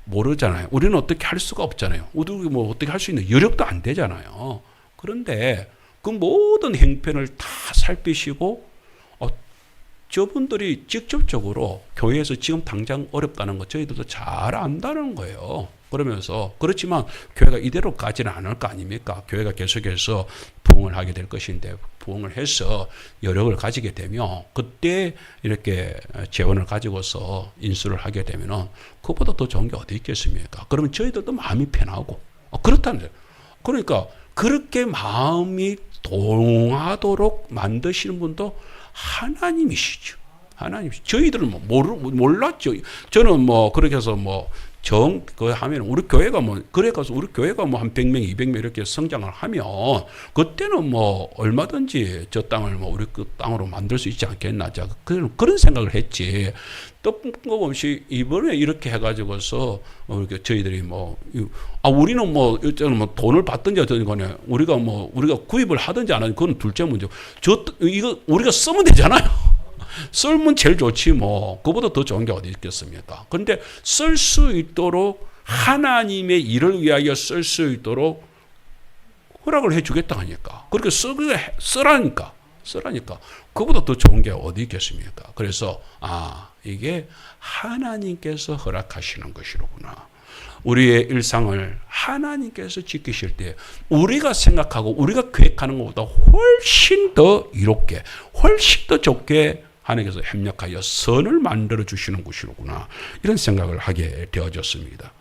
모르잖아요. 우리는 어떻게 할 수가 없잖아요. 우리 어떻게 할 수 있는 여력도 안 되잖아요. 그런데 그 모든 행편을 다 살피시고 저분들이 직접적으로 교회에서 지금 당장 어렵다는 거 저희들도 잘 안다는 거예요. 그러면서 그렇지만 교회가 이대로 가지는 않을 거 아닙니까? 교회가 계속해서 부흥을 하게 될 것인데 부흥을 해서 여력을 가지게 되면 그때 이렇게 재원을 가지고서 인수를 하게 되면 그보다 더 좋은 게 어디 있겠습니까? 그러면 저희들도 마음이 편하고 그렇다는 거예요. 그러니까 그렇게 마음이 동하도록 만드시는 분도 하나님이시죠. 하나님이시죠. 저희들은 몰랐죠. 저는 그렇게 해서 그거 하면 우리 교회가 그래가서 우리 교회가 한 100명, 200명 이렇게 성장을 하면 그때는 얼마든지 저 땅을 우리 그 땅으로 만들 수 있지 않겠나. 그런 생각을 했지. 뜬금없이 이번에 이렇게 해가지고서 저희들이 우리는 돈을 받든지 어떤 거네. 우리가 구입을 하든지 안 하든지 그건 둘째 문제. 이거 우리가 쓰면 되잖아요. 쓸면 제일 좋지 그보다 더 좋은 게 어디 있겠습니까? 그런데 쓸 수 있도록 하나님의 일을 위하여 쓸 수 있도록 허락을 해주겠다 하니까 그렇게 쓰라니까 그보다 더 좋은 게 어디 있겠습니까? 그래서 이게 하나님께서 허락하시는 것이로구나. 우리의 일상을 하나님께서 지키실 때 우리가 생각하고 우리가 계획하는 것보다 훨씬 더 이롭게 훨씬 더 좋게 하나님께서 협력하여 선을 만들어 주시는 것이로구나 이런 생각을 하게 되어졌습니다.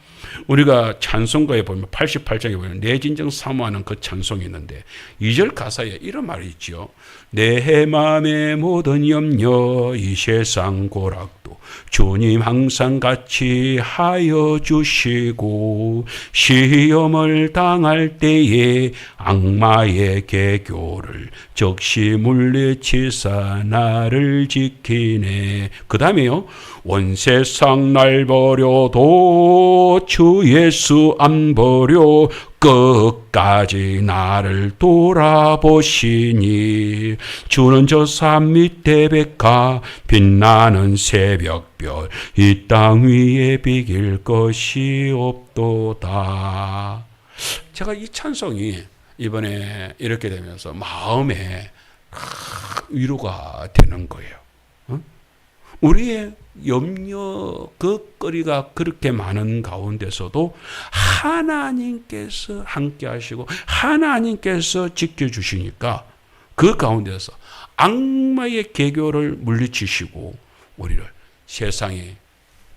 우리가 찬송가에 보면 88장에 보면 내 진정 사모하는 그 찬송이 있는데 2절 가사에 이런 말이 있죠. 내 마음의 모든 염려 이 세상 고락도 주님 항상 같이 하여 주시고 시험을 당할 때에 악마의 계교를 적시 물리치사 나를 지키네. 그 다음에요. 온 세상 날 버려도 주 예수 안 버려 끝까지 나를 돌아보시니 주는 저 산 밑에 백화 빛나는 새벽별 이 땅 위에 비길 것이 없도다. 제가 이 찬송이 이번에 이렇게 되면서 마음에 위로가 되는 거예요. 우리의 염려, 걱거리가 그렇게 많은 가운데서도 하나님께서 함께 하시고 하나님께서 지켜주시니까 그 가운데서 악마의 계교를 물리치시고 우리를 세상에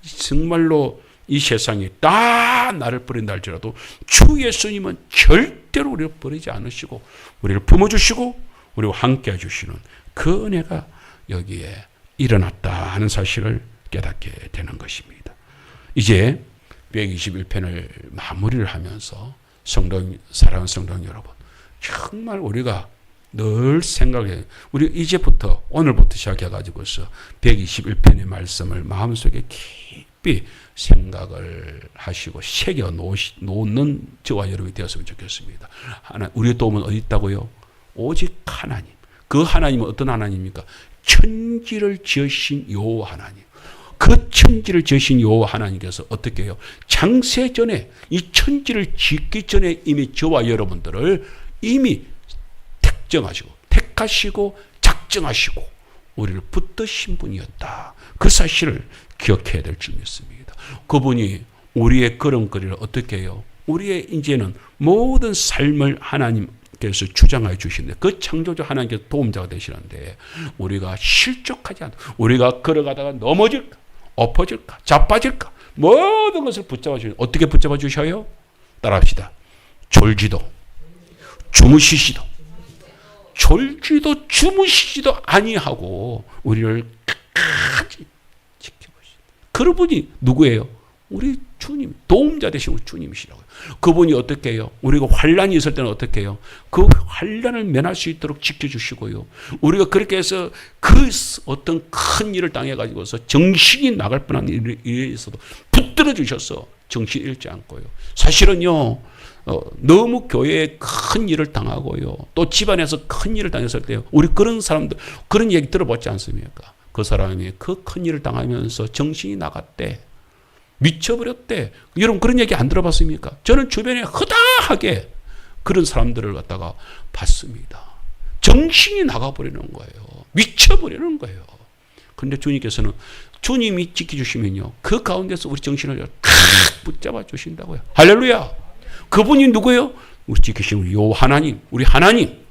정말로 이 세상이 다 나를 버린다 할지라도 주 예수님은 절대로 우리를 버리지 않으시고 우리를 품어주시고 우리와 함께 해주시는 그 은혜가 여기에 일어났다 하는 사실을 깨닫게 되는 것입니다. 이제 121편을 마무리를 하면서 사랑하는 성도 여러분, 정말 우리가 늘 생각해, 우리 이제부터 오늘부터 시작해가지고서 121편의 말씀을 마음속에 깊이 생각을 하시고 새겨 놓는 저와 여러분이 되었으면 좋겠습니다. 우리의 도움은 어디 있다고요? 오직 하나님. 그 하나님은 어떤 하나님입니까? 천지를 지으신 여호와 하나님. 그 천지를 지으신 여호와 하나님께서 어떻게 해요? 창세 전에, 이 천지를 짓기 전에 이미 저와 여러분들을 이미 택정하시고 택하시고 작정하시고 우리를 붙드신 분이었다. 그 사실을 기억해야 될 줄 믿습니다. 그분이 우리의 걸음걸이를 어떻게 해요? 우리의 이제는 모든 삶을 하나님께서 주장해 주시는데, 그 창조주 하나님께서 도움자가 되시는데, 우리가 실족하지 않고, 우리가 걸어가다가 넘어질까, 엎어질까, 자빠질까, 모든 것을 붙잡아 주시는, 어떻게 붙잡아 주셔요? 따라합시다. 졸지도 주무시지도, 졸지도 주무시지도 아니하고 우리를 끝까지 지켜보신다. 그분이 누구예요? 우리 주님, 도움자 되신 우리 주님이시라고요. 그분이 어떻게 해요? 우리가 환란이 있을 때는 어떻게 해요? 그 환란을 면할 수 있도록 지켜주시고요. 우리가 그렇게 해서 그 어떤 큰 일을 당해가지고서 정신이 나갈 뻔한 일에 있어도 붙들어 주셔서 정신 잃지 않고요. 사실은요, 너무 교회에 큰 일을 당하고요, 또 집안에서 큰 일을 당했을 때요, 우리 그런 사람들 그런 얘기 들어봤지 않습니까? 그 사람이 그 큰 일을 당하면서 정신이 나갔대, 미쳐버렸대. 여러분 그런 얘기 안 들어봤습니까? 저는 주변에 허다하게 그런 사람들을 갖다가 봤습니다. 정신이 나가버리는 거예요. 미쳐버리는 거예요. 그런데 주님께서는, 주님이 지켜주시면요, 그 가운데서 우리 정신을 붙잡아 주신다고요. 할렐루야. 그분이 누구예요? 우리 지키시는 우리 요 하나님, 우리 하나님.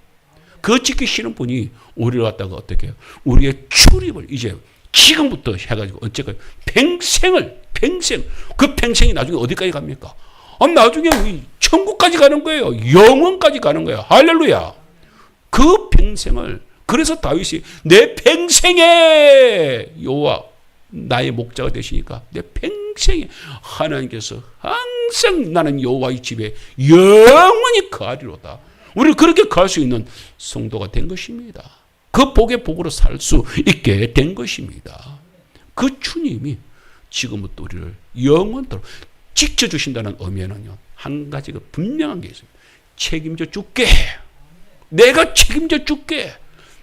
그 지키시는 분이 우리를 갖다가 어떻게 해요? 우리의 출입을 이제 지금부터 해가지고 어쨌건 평생, 그 평생이 나중에 어디까지 갑니까? 나중에 천국까지 가는 거예요. 영원까지 가는 거예요. 할렐루야. 그 평생을, 그래서 다윗이 내 평생에 여호와 나의 목자가 되시니까 내 평생에 하나님께서 항상 나는 여호와의 집에 영원히 거하리로다. 우리를 그렇게 거할 수 있는 성도가 된 것입니다. 그 복의 복으로 살 수 있게 된 것입니다. 그 주님이 지금부터 우리를 영원토록 지켜주신다는 의미에는요, 한 가지가 분명한 게 있습니다. 책임져 줄게. 내가 책임져 줄게.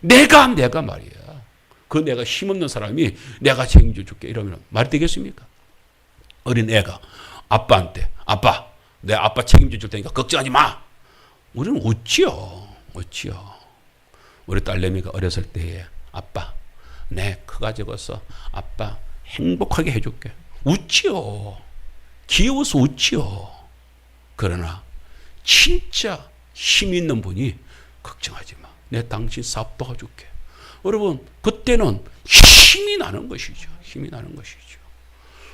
내가 말이야. 그 내가 힘없는 사람이 내가 책임져 줄게 이러면 말이 되겠습니까? 어린 애가 아빠한테, 아빠, 내 아빠 책임져 줄 테니까 걱정하지 마. 우리는 웃지요. 우리 딸내미가 어렸을 때에 아빠, 내 커가지고서 아빠 행복하게 해줄게. 웃지요. 귀여워서 웃지요. 그러나 진짜 힘 있는 분이 걱정하지 마. 내 당신 사업 도와줄게. 여러분, 그때는 힘이 나는 것이죠.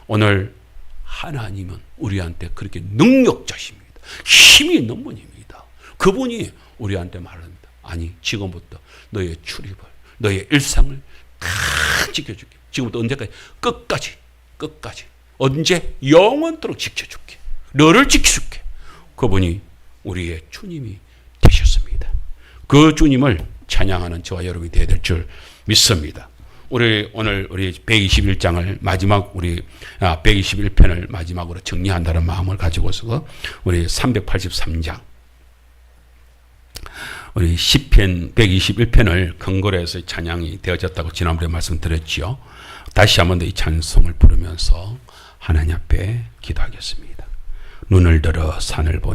오늘 하나님은 우리한테 그렇게 능력자십니다. 힘이 있는 분입니다. 그분이 우리한테 말합니다. 아니, 지금부터 너의 출입을, 너의 일상을 다 지켜줄게. 지금부터 언제까지? 끝까지. 언제? 영원토록 지켜줄게. 너를 지켜줄게. 그분이 우리의 주님이 되셨습니다. 그 주님을 찬양하는 저와 여러분이 되어야 될 줄 믿습니다. 오늘 121장을 마지막, 121편을 마지막으로 정리한다는 마음을 가지고서 우리 383장, 우리 시편 121편을 근거로 해서 찬양이 되어졌다고 지난번에 말씀드렸지요. 다시 한번 더 이 찬송을 부르면서 하나님 앞에 기도하겠습니다. 눈을 들어 산을 보니